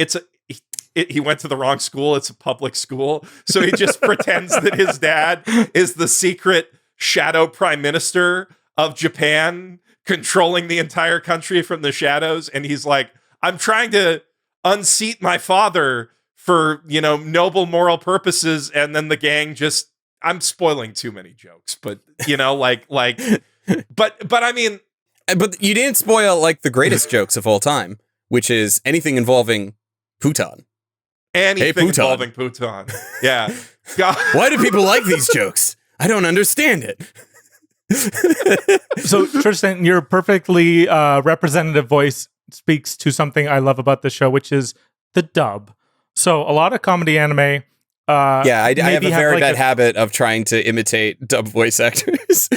he went to the wrong school. It's a public school. So he just pretends that his dad is the secret shadow prime minister of Japan, controlling the entire country from the shadows. And he's like, I'm trying to unseat my father for, noble moral purposes. And then the gang just, I'm spoiling too many jokes, but but I mean, but you didn't spoil like the greatest jokes of all time, which is anything involving Puton. Anything involving Puton. Yeah. God. Why do people like these jokes? I don't understand it. So, Tristan, your perfectly representative voice speaks to something I love about the show, which is the dub. So, a lot of comedy anime. I have a very bad habit of trying to imitate dub voice actors.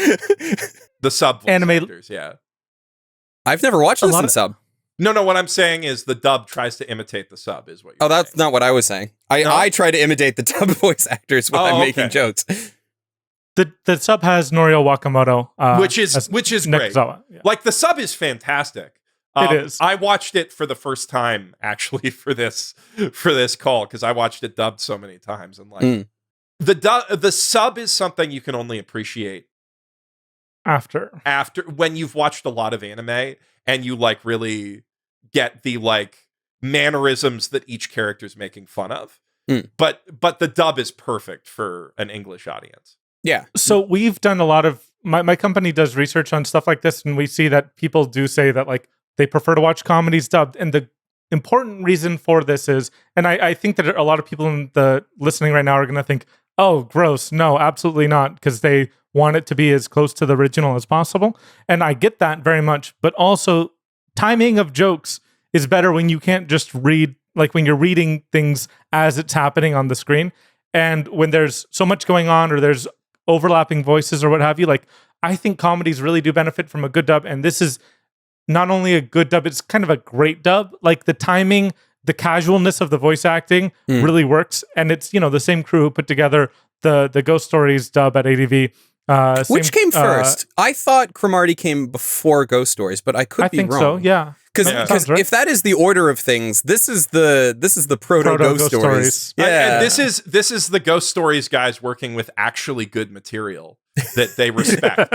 The sub voice actors, yeah. I've never watched this in sub. No, what I'm saying is the dub tries to imitate the sub, is what you're saying. That's not what I was saying. I try to imitate the dub voice actors when I'm making jokes. The sub has Norio Wakamoto, which is great. Yeah. Like the sub is fantastic. It is. I watched it for the first time actually for this call because I watched it dubbed so many times, and like the sub is something you can only appreciate after when you've watched a lot of anime and you like really get the like mannerisms that each character is making fun of. But the dub is perfect for an English audience. Yeah. So we've done a lot of my company does research on stuff like this, and we see that people do say that like they prefer to watch comedies dubbed. And the important reason for this is, and I think that a lot of people in the listening right now are going to think, oh, gross. No, absolutely not, because they want it to be as close to the original as possible. And I get that very much. But also, timing of jokes is better when you can't just read, like when you're reading things as it's happening on the screen. And when there's so much going on or there's overlapping voices or what have you, like I think comedies really do benefit from a good dub. And this is not only a good dub, it's kind of a great dub. Like the timing, the casualness of the voice acting really works. And it's, the same crew who put together the Ghost Stories dub at ADV. Which came first? I thought Cromartie came before Ghost Stories, but I could be wrong. I think so, yeah. Because if that is the order of things, this is the proto Ghost Stories. Yeah, and this is the Ghost Stories guys working with actually good material that they respect.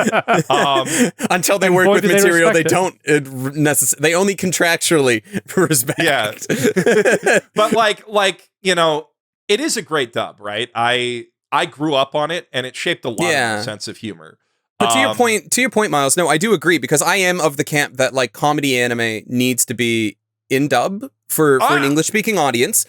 Until they work with material they don't necessarily. They only contractually respect. Yeah, but it is a great dub, right? I grew up on it, and it shaped a lot of my sense of humor. But to your point, Miles, no, I do agree, because I am of the camp that like comedy anime needs to be in dub for an English-speaking audience.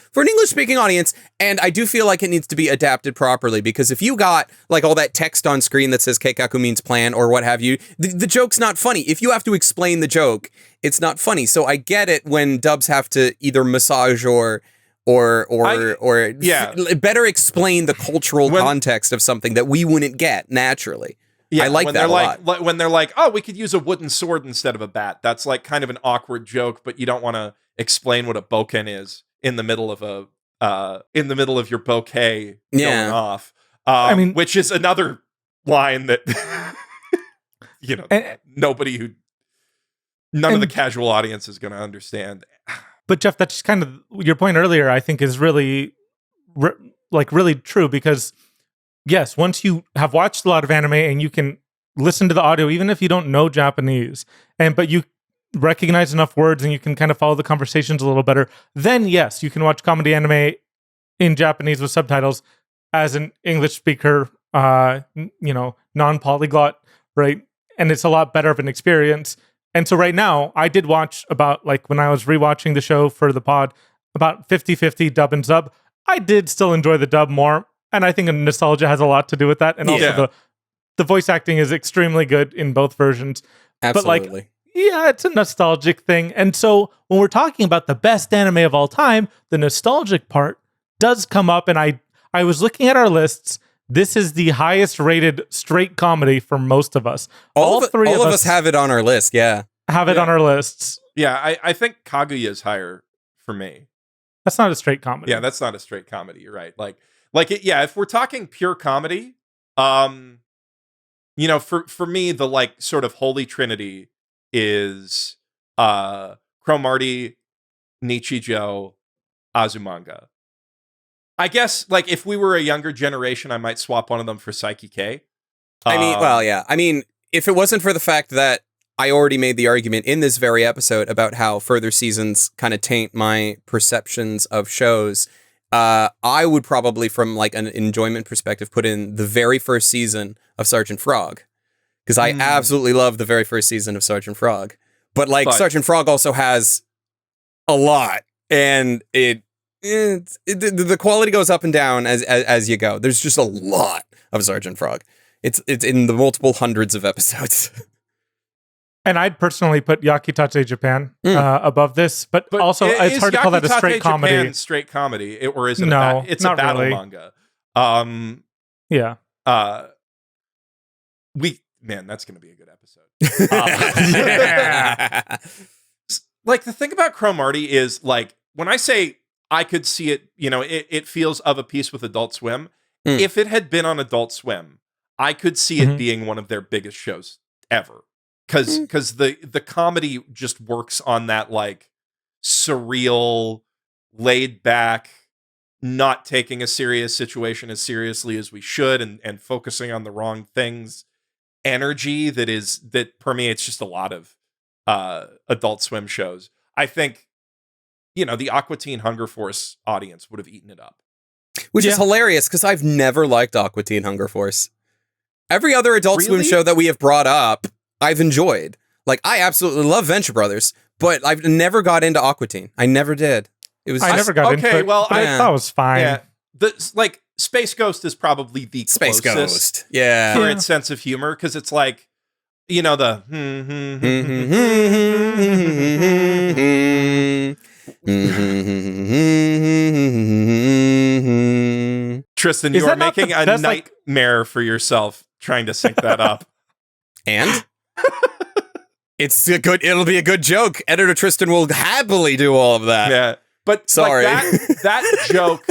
And I do feel like it needs to be adapted properly, because if you got like all that text on screen that says Keikaku means plan or what have you, the joke's not funny. If you have to explain the joke, it's not funny. So I get it when dubs have to either massage or better explain the cultural context of something that we wouldn't get naturally. Yeah, I like that a lot. When they're like, oh, we could use a wooden sword instead of a bat. That's like kind of an awkward joke, but you don't want to explain what a boken is in the middle of your bouquet going off. Which is another line that none of the casual audience is going to understand. But Geoff, that's kind of your point earlier, I think, is really really true, because yes, once you have watched a lot of anime and you can listen to the audio, even if you don't know Japanese, but you recognize enough words and you can kind of follow the conversations a little better, then yes, you can watch comedy anime in Japanese with subtitles as an English speaker, non-polyglot, right? And it's a lot better of an experience. And so right now, I did watch about, like, when I was rewatching the show for the pod, about 50-50 dub and sub. I did still enjoy the dub more, and I think nostalgia has a lot to do with that. And also the voice acting is extremely good in both versions. Absolutely. But it's a nostalgic thing. And so when we're talking about the best anime of all time, the nostalgic part does come up. And I was looking at our lists. This is the highest rated straight comedy for most of us. All three of us have it on our list. Yeah. Have it on our lists. Yeah. I think Kaguya is higher for me. That's not a straight comedy. Yeah. That's not a straight comedy. You're right. If we're talking pure comedy, for me, the like sort of holy trinity is Cromartie, Nichijou, Azumanga. I guess, like, if we were a younger generation, I might swap one of them for Psyche K. If it wasn't for the fact that I already made the argument in this very episode about how further seasons kind of taint my perceptions of shows, I would probably, from like an enjoyment perspective, put in the very first season of Sergeant Frog, because I absolutely love the very first season of Sergeant Frog. But Sergeant Frog also has a lot, and the quality goes up and down as you go. There's just a lot of Sergeant Frog. It's in the multiple hundreds of episodes. And I'd personally put Yakitate Japan above this, but also it's hard to call that a straight comedy. Japan straight comedy, or is it? No, it's a battle really. Manga. Yeah. That's going to be a good episode. Yeah. Like, the thing about Cromartie is, like, when I say I could see it, it feels of a piece with Adult Swim. If it had been on Adult Swim, I could see it being one of their biggest shows ever. Because the comedy just works on that, like, surreal, laid back, not taking a serious situation as seriously as we should, and focusing on the wrong things energy that permeates just a lot of Adult Swim shows. I think, the Aqua Teen Hunger Force audience would have eaten it up. Which is hilarious, because I've never liked Aqua Teen Hunger Force. Every other Adult Swim show that we have brought up, I've enjoyed. Like, I absolutely love Venture Brothers, but I've never got into Aqua Teen. I never did. It was I never got into it. Well, I thought it was fine. Yeah, like Space Ghost is probably the Space closest Ghost. Yeah, for its sense of humor, because it's like, you know, the Tristan, you are making a nightmare for yourself trying to sync that up. And it'll be a good joke. Editor Tristan will happily do all of that. Yeah. But sorry. Like, that joke,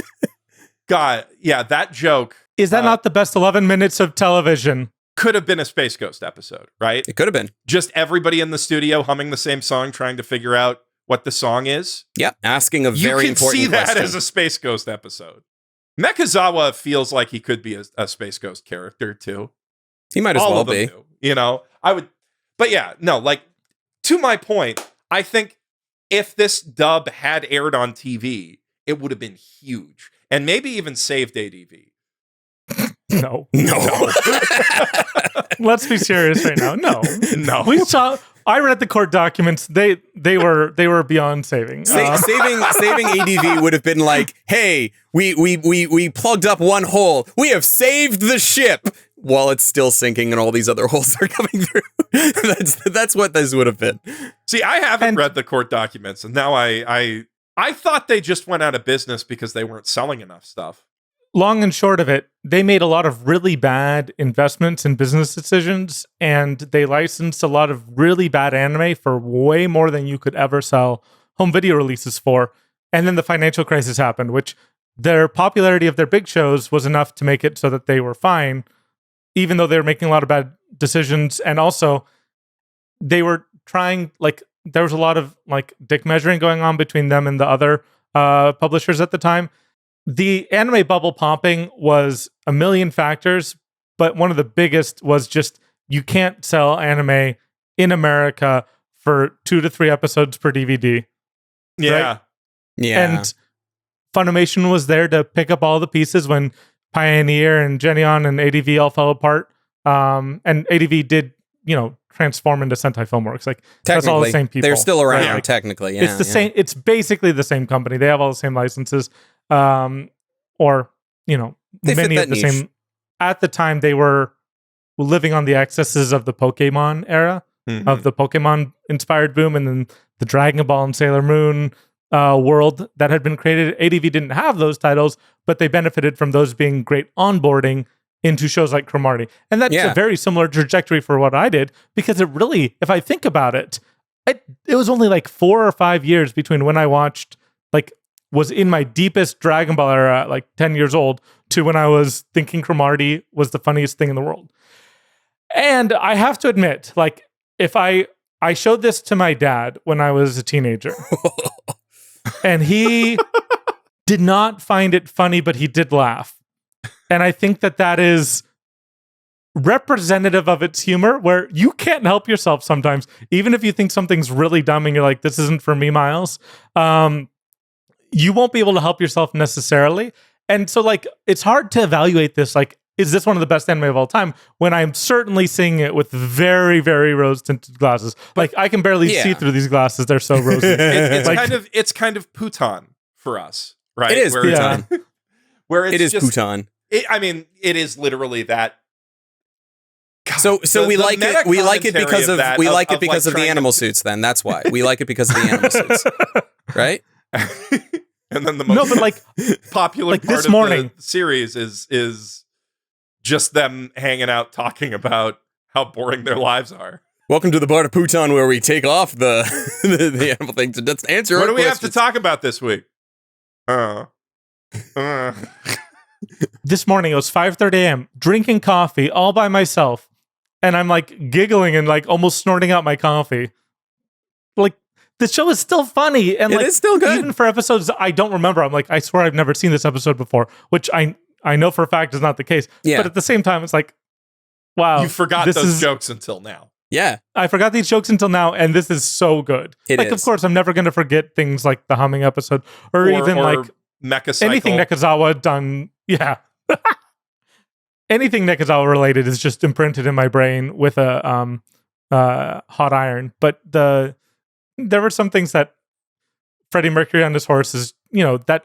God, yeah, that joke. Is that not the best 11 minutes of television? Could have been a Space Ghost episode, right? It could have been. Just everybody in the studio humming the same song, trying to figure out what the song is. Yeah, asking a very important question. You can see that as a Space Ghost episode. Mechazawa feels like he could be a Space Ghost character, too. He might as well be. Do, you know, I would. But yeah, no, like, to my point, I think if this dub had aired on TV, it would have been huge. And maybe even saved ADV. No. No. Let's be serious right now. No. No. We saw. I read the court documents. They were beyond saving. Saving ADV would have been like, hey, we plugged up one hole. We have saved the ship while it's still sinking and all these other holes are coming through. That's what this would have been. See, I haven't read the court documents, and now I thought they just went out of business because they weren't selling enough stuff. Long and short of it, they made a lot of really bad investments and business decisions, and they licensed a lot of really bad anime for way more than you could ever sell home video releases for. And then the financial crisis happened, which their popularity of their big shows was enough to make it so that they were fine, even though they were making a lot of bad decisions. And also, they were trying, like, there was a lot of, like, dick measuring going on between them and the other publishers at the time. The anime bubble popping was a million factors, but one of the biggest was just you can't sell anime in America for 2 to 3 episodes per DVD. Yeah. Right? Yeah. And Funimation was there to pick up all the pieces when Pioneer and Geneon and ADV all fell apart. And ADV did, transform into Sentai Filmworks. Like, that's all the same people. They're still around, right? technically. Yeah, it's the same. It's basically the same company. They have all the same licenses. Many of the niche. same. At the time, they were living on the excesses of the Pokemon era, of the Pokemon-inspired boom, and then the Dragon Ball and Sailor Moon world that had been created. ADV didn't have those titles, but they benefited from those being great onboarding into shows like Cromartie. And that's a very similar trajectory for what I did, because it really, if I think about it, it was only like 4 or 5 years between when I watched, was in my deepest Dragon Ball era at like 10 years old to when I was thinking Cromartie was the funniest thing in the world. And I have to admit, if I showed this to my dad when I was a teenager, and he did not find it funny, but he did laugh. And I think that is representative of its humor, where you can't help yourself sometimes, even if you think something's really dumb and you're like, this isn't for me, Miles. You won't be able to help yourself necessarily. And so, it's hard to evaluate this. Is this one of the best anime of all time? When I'm certainly seeing it with very, very rose-tinted glasses. I can barely see through these glasses. They're so rosy. It's kind of Putan for us, right? It is Putan. Where it's just Putan. It is literally that. God, so we like it. We like it because of the animal suits. Then that's why we like it, because of the animal suits, right? And then the most popular part this of morning, the series is just them hanging out talking about how boring their lives are. Welcome to the part of Putan where we take off the animal thing to answer. What do we have to talk about this week? This morning, it was 5:30 a.m., drinking coffee all by myself, and I'm giggling and almost snorting out my coffee. The show is still funny, and it is still good. Even for episodes I don't remember, I'm I swear I've never seen this episode before, which I know for a fact is not the case. Yeah. But at the same time, it's wow. You forgot those jokes until now. Yeah. I forgot these jokes until now, and this is so good. It is. Of course, I'm never going to forget things like the humming episode, or even Mecha Cycle. Anything Nekazawa done. Yeah. Anything Nekazawa related is just imprinted in my brain with a hot iron. But there were some things that Freddie Mercury on his horse is, that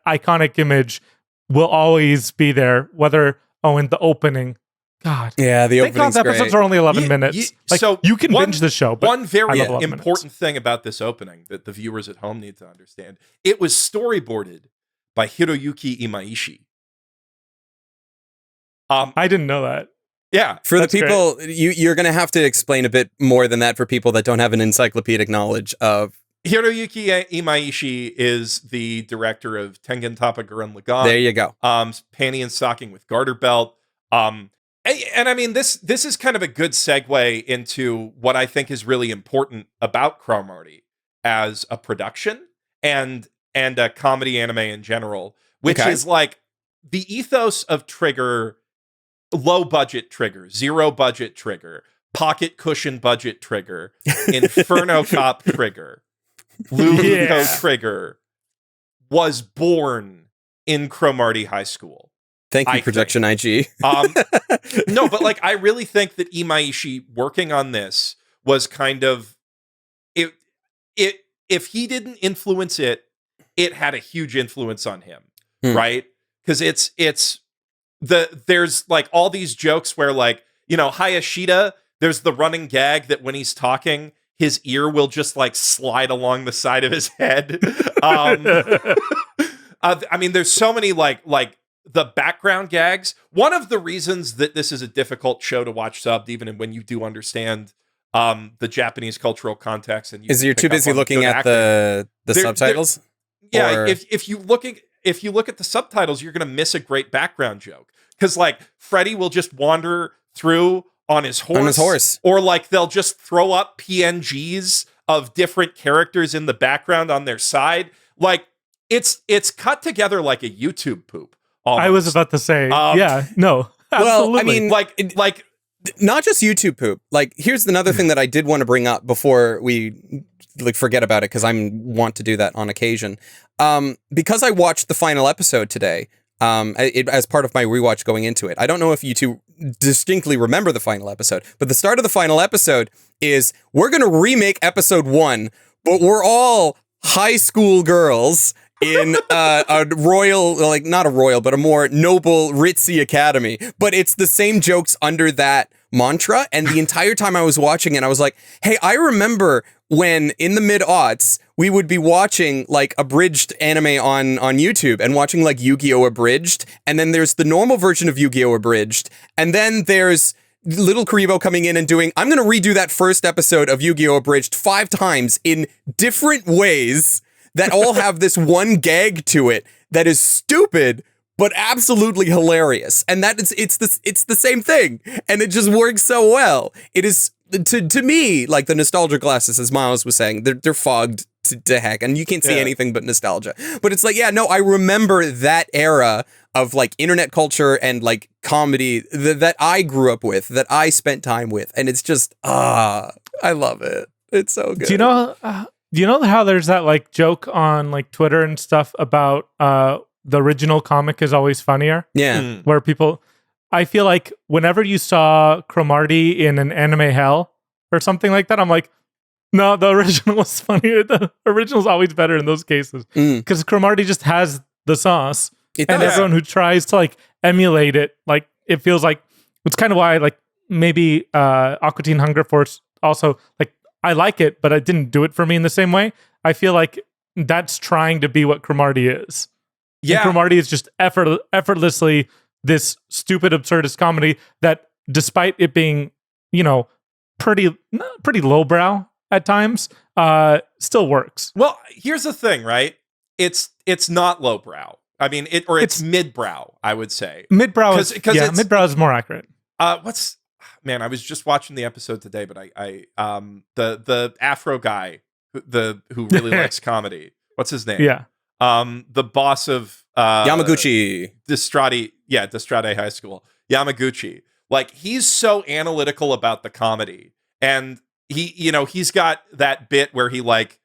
iconic image will always be there. Whether in the opening, God, yeah, the thank God opening's the episodes great. are only 11 minutes. So you can binge the show. But one very I love important thing about this opening that the viewers at home need to understand: it was storyboarded by Hiroyuki Imaishi. I didn't know that. Yeah, for the people, you're going to have to explain a bit more than that for people that don't have an encyclopedic knowledge of. Hiroyuki Imaishi is the director of Tengen Toppa Gurren Lagann. There you go. Panty and Stocking with Garter Belt. And I mean, this is kind of a good segue into what I think is really important about Cromartie as a production and a comedy anime in general, which is like the ethos of Trigger. Low budget Trigger, zero budget Trigger, pocket cushion budget Trigger, Inferno Cop Trigger, Luco Trigger was born in Cromartie High School. Thank you, Projection IG. No, but like I really think that Imaishi working on this was kind of it. If he didn't influence it, it had a huge influence on him, right? Because there's like all these jokes where like, Hayashida, there's the running gag that when he's talking, his ear will just like slide along the side of his head. I mean, there's so many like the background gags. One of the reasons that this is a difficult show to watch subbed, even when you do understand the Japanese cultural context, and you're too busy looking at the subtitles. If you look at the subtitles, you're going to miss a great background joke. Because, like, Freddy will just wander through on his horse. Or, like, they'll just throw up PNGs of different characters in the background on their side. Like, it's cut together like a YouTube poop. Almost. I was about to say, no. Absolutely. Well, I mean, like, not just YouTube poop. Like, here's another thing that I did want to bring up before we forget about it, because I want to do that on occasion. Because I watched the final episode today, as part of my rewatch going into it. I don't know if you two distinctly remember the final episode, but the start of the final episode is we're going to remake episode 1, but we're all high school girls in a royal, like not a royal, but a more noble, ritzy academy. But it's the same jokes under that mantra. And the entire time I was watching it, I was like, hey, I remember when in the mid-aughts, we would be watching like abridged anime on YouTube and watching like Yu-Gi-Oh! Abridged. And then there's the normal version of Yu-Gi-Oh! Abridged. And then there's Little Karibo coming in and doing, I'm going to redo that first episode of Yu-Gi-Oh! Abridged 5 times in different ways that all have this one gag to it that is stupid, but absolutely hilarious. And that is, it's the same thing. And it just works so well. It is, to me, like the nostalgia glasses, as Miles was saying, they're fogged to heck, and you can't see anything but nostalgia. But it's like, I remember that era of like internet culture and like comedy that I grew up with, that I spent time with. And it's just, I love it. It's so good. Do you know how there's that like joke on like Twitter and stuff about the original comic is always funnier? Yeah. Where people, I feel like whenever you saw Cromartie in an anime hell or something like that, I'm like, no, the original was funnier. The original's always better in those cases. Because Cromartie just has the sauce. And everyone who tries to like emulate it, like it feels like, it's kind of why like maybe Aqua Teen Hunger Force also, like, I like it, but it didn't do it for me in the same way. I feel like that's trying to be what Cromartie is. Yeah. And Cromartie is just effortlessly this stupid, absurdist comedy that, despite it being, pretty lowbrow at times, still works. Well, here's the thing, right? It's not lowbrow. I mean, it's midbrow, I would say. Midbrow is more accurate. Man, I was just watching the episode today, but the Afro guy who really likes comedy. What's his name? Yeah. The boss of Yamaguchi. Destrade High School. Yamaguchi. Like, he's so analytical about the comedy. And he's got that bit where he like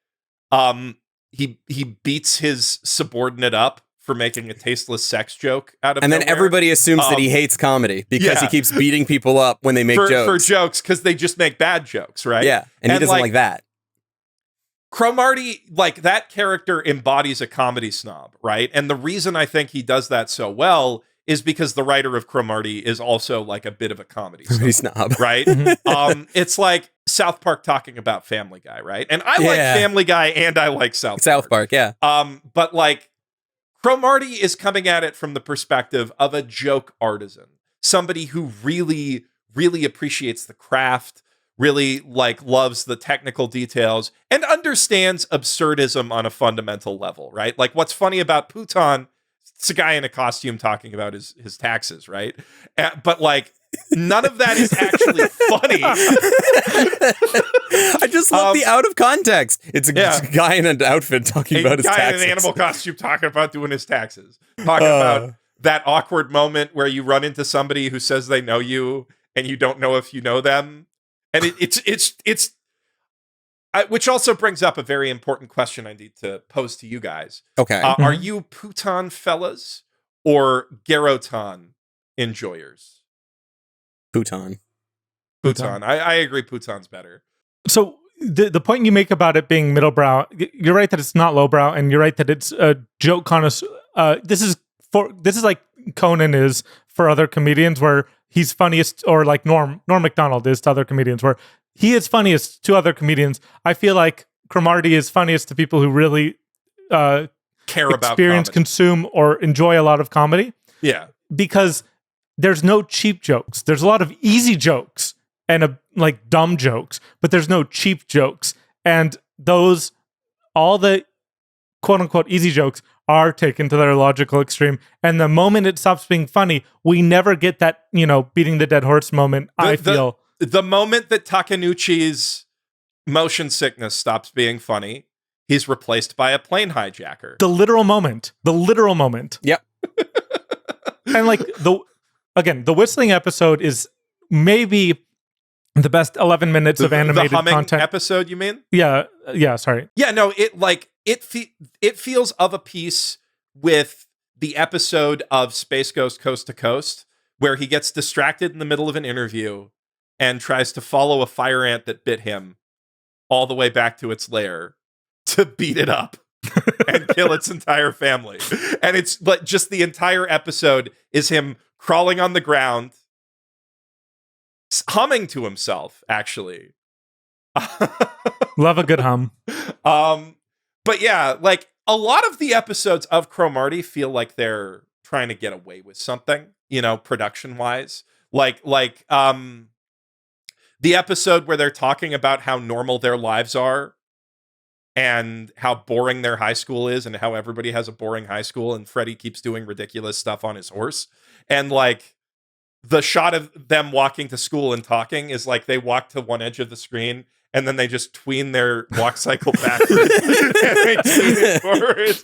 he beats his subordinate up for making a tasteless sex joke out of and then nowhere. Everybody assumes that he hates comedy because he keeps beating people up when they make jokes. For jokes, because they just make bad jokes, right? Yeah, and he doesn't like that. Cromartie, like, that character embodies a comedy snob, right? And the reason I think he does that so well is because the writer of Cromartie is also like a bit of a comedy snob, right? It's like South Park talking about Family Guy, right? And I like Family Guy and I like South Park, yeah. But like Cromartie is coming at it from the perspective of a joke artisan, somebody who really, really appreciates the craft, really like loves the technical details, and understands absurdism on a fundamental level, right? Like what's funny about Puton, it's a guy in a costume talking about his taxes, right? But like none of that is actually funny. I just love the out of context. It's a guy in an outfit talking about his taxes. A guy in an animal costume talking about doing his taxes. Talking about that awkward moment where you run into somebody who says they know you and you don't know if you know them. And it's which also brings up a very important question I need to pose to you guys. Okay. Are you Puton fellas or Garoton enjoyers? Puton. I agree Puton's better. So the point you make about it being middlebrow, you're right that it's not lowbrow, and you're right that it's a joke connoisseur. This is like Conan is for other comedians, where he's funniest, or like Norm Macdonald is to other comedians, where he is funniest to other comedians. I feel like Cromartie is funniest to people who really care about experience, comedy, consume, or enjoy a lot of comedy. Yeah. Because there's no cheap jokes. There's a lot of easy jokes and like dumb jokes, but there's no cheap jokes. And all the quote unquote easy jokes are taken to their logical extreme. And the moment it stops being funny, we never get that, beating the dead horse moment. The moment that Takenouchi's motion sickness stops being funny, he's replaced by a plane hijacker. The literal moment. Yep. And like the whistling episode is maybe the best 11 minutes of animated the humming content episode, you mean? Yeah, sorry. Yeah, no, it feels of a piece with the episode of Space Ghost Coast to Coast, where he gets distracted in the middle of an interview and tries to follow a fire ant that bit him all the way back to its lair to beat it up and kill its entire family. And it's but just the entire episode is him crawling on the ground, humming to himself, actually. Love a good hum. But yeah, like a lot of the episodes of Cromartie feel like they're trying to get away with something, production-wise. Like the episode where they're talking about how normal their lives are and how boring their high school is and how everybody has a boring high school and Freddie keeps doing ridiculous stuff on his horse. And like the shot of them walking to school and talking is like they walk to one edge of the screen and then they just tween their walk cycle backwards and they tween it forwards.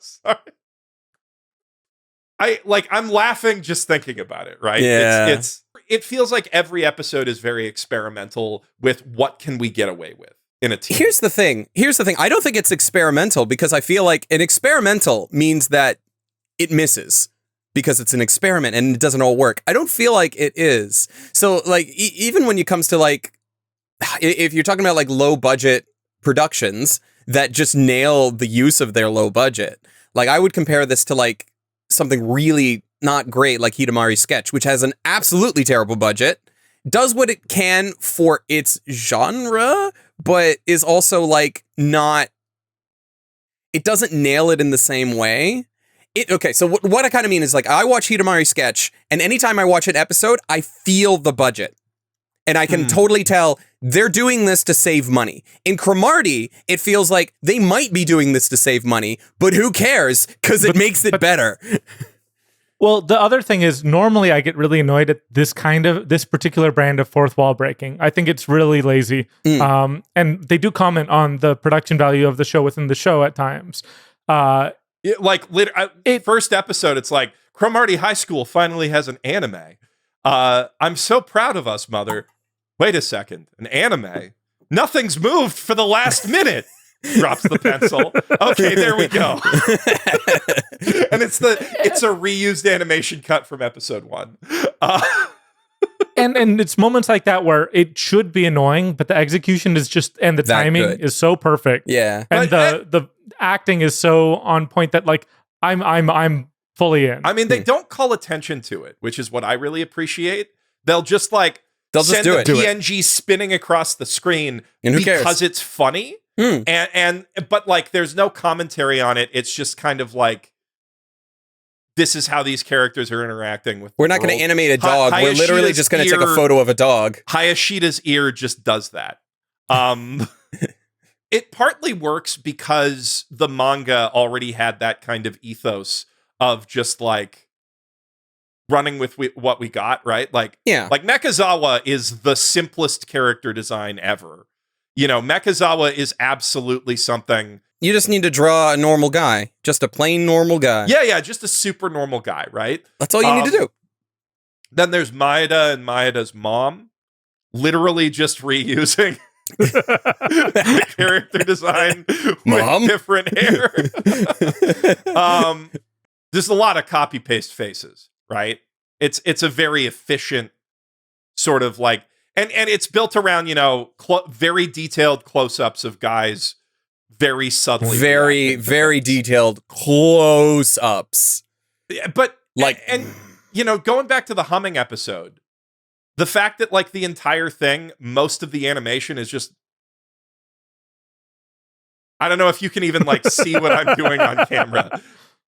Sorry. I'm laughing just thinking about it, right? Yeah. It feels like every episode is very experimental with what can we get away with in a team. Here's the thing. I don't think it's experimental because I feel like an experimental means that it misses because it's an experiment and it doesn't all work. I don't feel like it is. So like even when it comes to like, if you're talking about like low budget productions that just nail the use of their low budget, like I would compare this to like something really not great like Hidamari's Sketch, which has an absolutely terrible budget, does what it can for its genre, but is also like not, it doesn't nail it in the same way. So what I kind of mean is like I watch Hidamari's Sketch and anytime I watch an episode, I feel the budget. And I can totally tell they're doing this to save money. In Cromartie, it feels like they might be doing this to save money, but who cares? Because it makes it better. Well, the other thing is normally I get really annoyed at this particular brand of fourth wall breaking. I think it's really lazy. And they do comment on the production value of the show within the show at times. First episode, it's like Cromartie High School finally has an anime. I'm so proud of us, mother. Wait a second, an anime? Nothing's moved for the last minute. Drops the pencil. Okay, there we go. And it's a reused animation cut from episode 1. And and it's moments like that where it should be annoying, but the execution is just, and the That timing good. is so perfect. Yeah. And the acting is so on point that like I'm fully in. I mean, they don't call attention to it, which is what I really appreciate. They'll just send do the it. PNG spinning across the screen And who because cares? it's funny. But like there's no commentary on it. It's just kind of like, this is how these characters are interacting with. We're not going to animate a dog. We're literally just going to take a photo of a dog. Hayashida's ear just does that. It partly works because the manga already had that kind of ethos of just like running with what we got, right? Like Mechazawa is the simplest character design ever. You know, Mechazawa is absolutely something. You just need to draw a normal guy. Just a plain normal guy. Yeah, just a super normal guy, right? That's all you need to do. Then there's Maeda and Maeda's mom, literally just reusing the character design with different hair. There's a lot of copy-paste faces, right? It's a very efficient sort of like, and it's built around, you know, very detailed close-ups of guys very subtly. Very detailed close-ups. Yeah, but, like, and you know, going back to the humming episode, the fact that, like, the entire thing, most of the animation is just, I don't know if you can even, like, see what I'm doing on camera.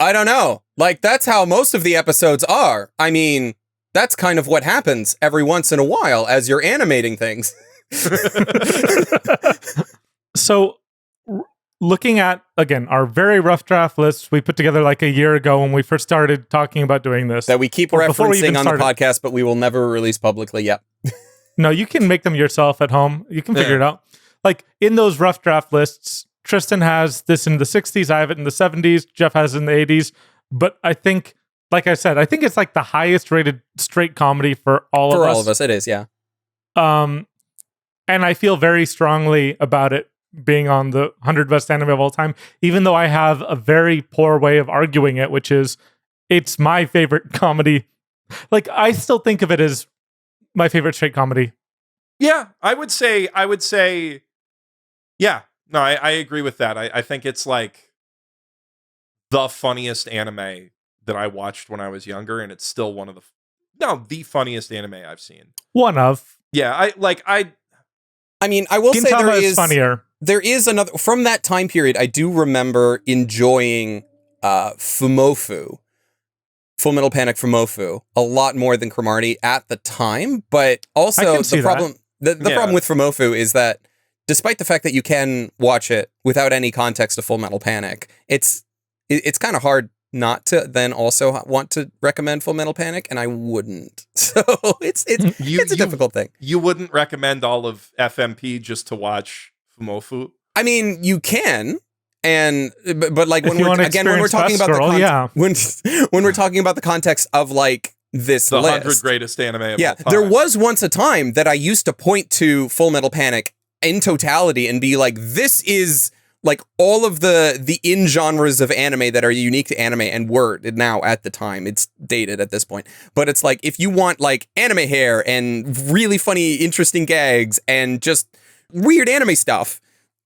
I don't know. Like, that's how most of the episodes are. I mean, that's kind of what happens every once in a while as you're animating things. So, looking at, again, our very rough draft lists we put together like a year ago when we first started talking about doing this. That we keep referencing on the podcast, but we will never release publicly yet. No, you can make them yourself at home. You can figure it out. Like, in those rough draft lists, Tristan has this in the 60s, I have it in the 70s, Geoff has it in the 80s. But I think, like I said, I think it's like the highest rated straight comedy for all of us. For all of us, it is, yeah. And I feel very strongly about it being on the 100 best anime of all time, even though I have a very poor way of arguing it, which is it's my favorite comedy. Like, I still think of it as my favorite straight comedy. Yeah, I would say, yeah. No, I agree with that. I think it's like the funniest anime that I watched when I was younger, and it's still one of the funniest anime I've seen. One of. Yeah, I mean, I will say Gintama is funnier. There is another from that time period. I do remember enjoying Fumofu, Full Metal Panic Fumofu, a lot more than Cromartie at the time. But also the problem with Fumofu is that despite the fact that you can watch it without any context of Full Metal Panic, it's kind of hard not to then also want to recommend Full Metal Panic, and I wouldn't. So it's a difficult thing. You wouldn't recommend all of FMP just to watch Fumofu? I mean, you can, but like when we're talking about when we're talking about the context of like this the list, 100 greatest anime of all time. There was once a time that I used to point to Full Metal Panic in totality and be like, this is like all of the in genres of anime that are unique to anime and were now at the time. It's dated at this point, but it's like if you want like anime hair and really funny, interesting gags and just weird anime stuff,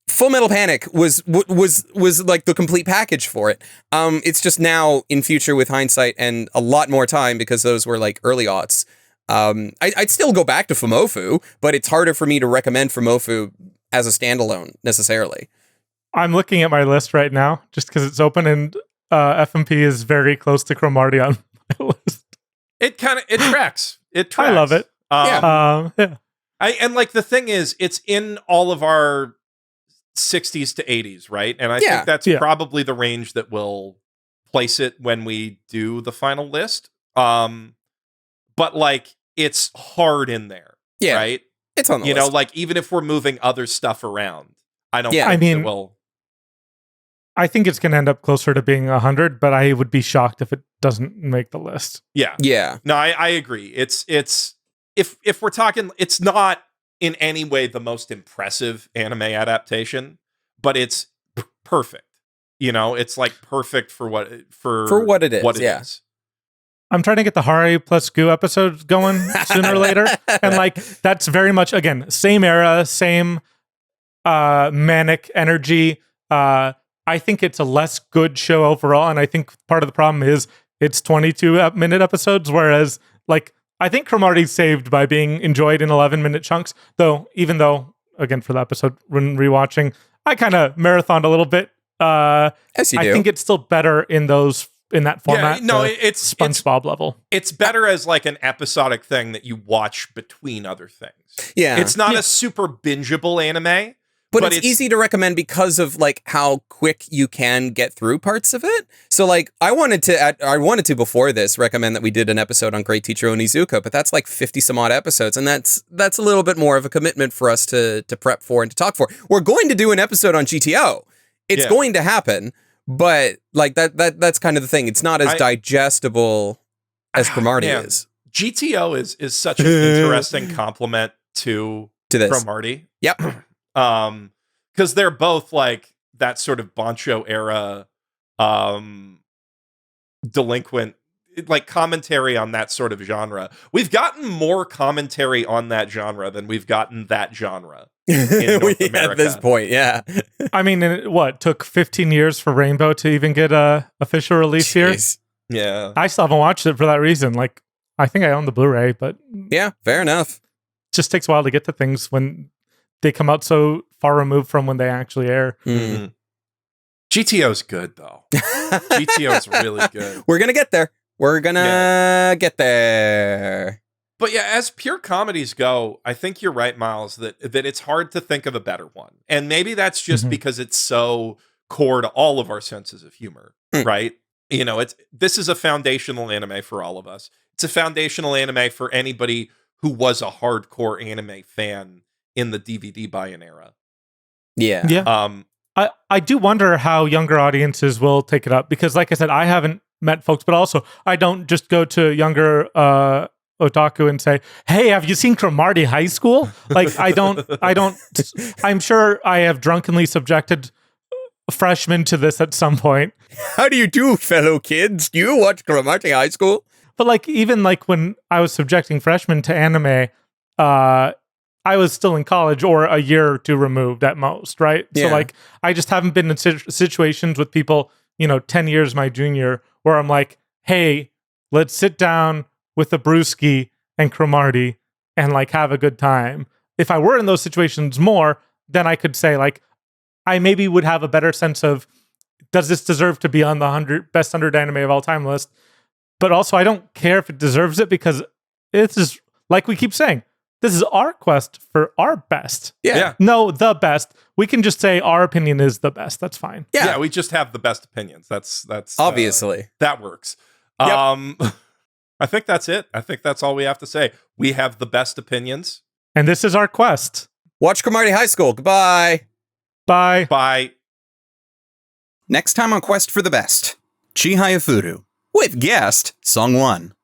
Full Metal Panic was like the complete package for it. It's just now in future with hindsight and a lot more time because those were like early aughts. I'd still go back to Fumofu, but it's harder for me to recommend Fumofu as a standalone necessarily. I'm looking at my list right now just because it's open, and FMP is very close to Cromartie on my list. It tracks. It tracks. I love it. Yeah. Yeah. And like the thing is, it's in all of our 60s to 80s, right? And I think that's probably the range that we'll place it when we do the final list. But like it's hard in there, right? It's on the list. You know, like even if we're moving other stuff around, I don't think it will. I think it's going to end up closer to being 100, but I would be shocked if it doesn't make the list. Yeah. No, I agree. It's if we're talking, it's not in any way the most impressive anime adaptation, but it's perfect. You know, it's like perfect for what it is. I'm trying to get the Hari plus Goo episodes going sooner or later. And like, that's very much, again, same era, same manic energy. I think it's a less good show overall. And I think part of the problem is it's 22-minute episodes, whereas like, I think Cromartie's saved by being enjoyed in 11-minute chunks, though, even though, again, for the episode, when rewatching, I kind of marathoned a little bit. Yes, you do. I think it's still better in that format. Yeah, no, it's SpongeBob level. It's better as like an episodic thing that you watch between other things. Yeah. It's not a super bingeable anime. But it's easy to recommend because of like how quick you can get through parts of it. So like I wanted to before this recommend that we did an episode on Great Teacher Onizuka, but that's like 50 some odd episodes, and that's a little bit more of a commitment for us to prep for and to talk for. We're going to do an episode on GTO. It's going to happen, but like that's kind of the thing. It's not as digestible as Cromartie is. GTO is such an interesting complement to this Cromartie. Yep. Because they're both like that sort of Bancho era delinquent, like commentary on that sort of genre. We've gotten more commentary on that genre than we've gotten that genre in North America. At this point, yeah. I mean, it took 15 years for Rainbow to even get a official release here? Yeah. I still haven't watched it for that reason. Like, I think I own the Blu-ray, but yeah, fair enough. It just takes a while to get to things when they come out so far removed from when they actually air. Mm-hmm. GTO's good, though. GTO's really good. We're going to get there. We're going to get there. But yeah, as pure comedies go, I think you're right, Miles, that it's hard to think of a better one. And maybe that's just because it's so core to all of our senses of humor, right? You know, this is a foundational anime for all of us. It's a foundational anime for anybody who was a hardcore anime fan in the DVD buy-in era. Yeah. Yeah. I do wonder how younger audiences will take it up, because like I said, I haven't met folks, but also I don't just go to younger otaku and say, hey, have you seen Cromartie High School? Like, I don't, I'm sure I have drunkenly subjected freshmen to this at some point. How do you do, fellow kids? Do you watch Cromartie High School? But like, even like when I was subjecting freshmen to anime, I was still in college or a year or two removed at most, right? Yeah. So like, I just haven't been in situations with people, 10 years my junior, where I'm like, hey, let's sit down with the Bluesky and Cromartie and like have a good time. If I were in those situations more, then I could say like, I maybe would have a better sense of, does this deserve to be on the 100 best 100 anime of all time list? But also, I don't care if it deserves it, because this is, like we keep saying, this is our quest for our best. Yeah. No, the best. We can just say our opinion is the best. That's fine. Yeah, we just have the best opinions. That's obviously that works. Yep. I think that's it. I think that's all we have to say. We have the best opinions. And this is our quest. Watch Cromartie High School. Goodbye. Bye. Bye. Next time on Quest for the Best, Chihaya Furu with guest Sung Won.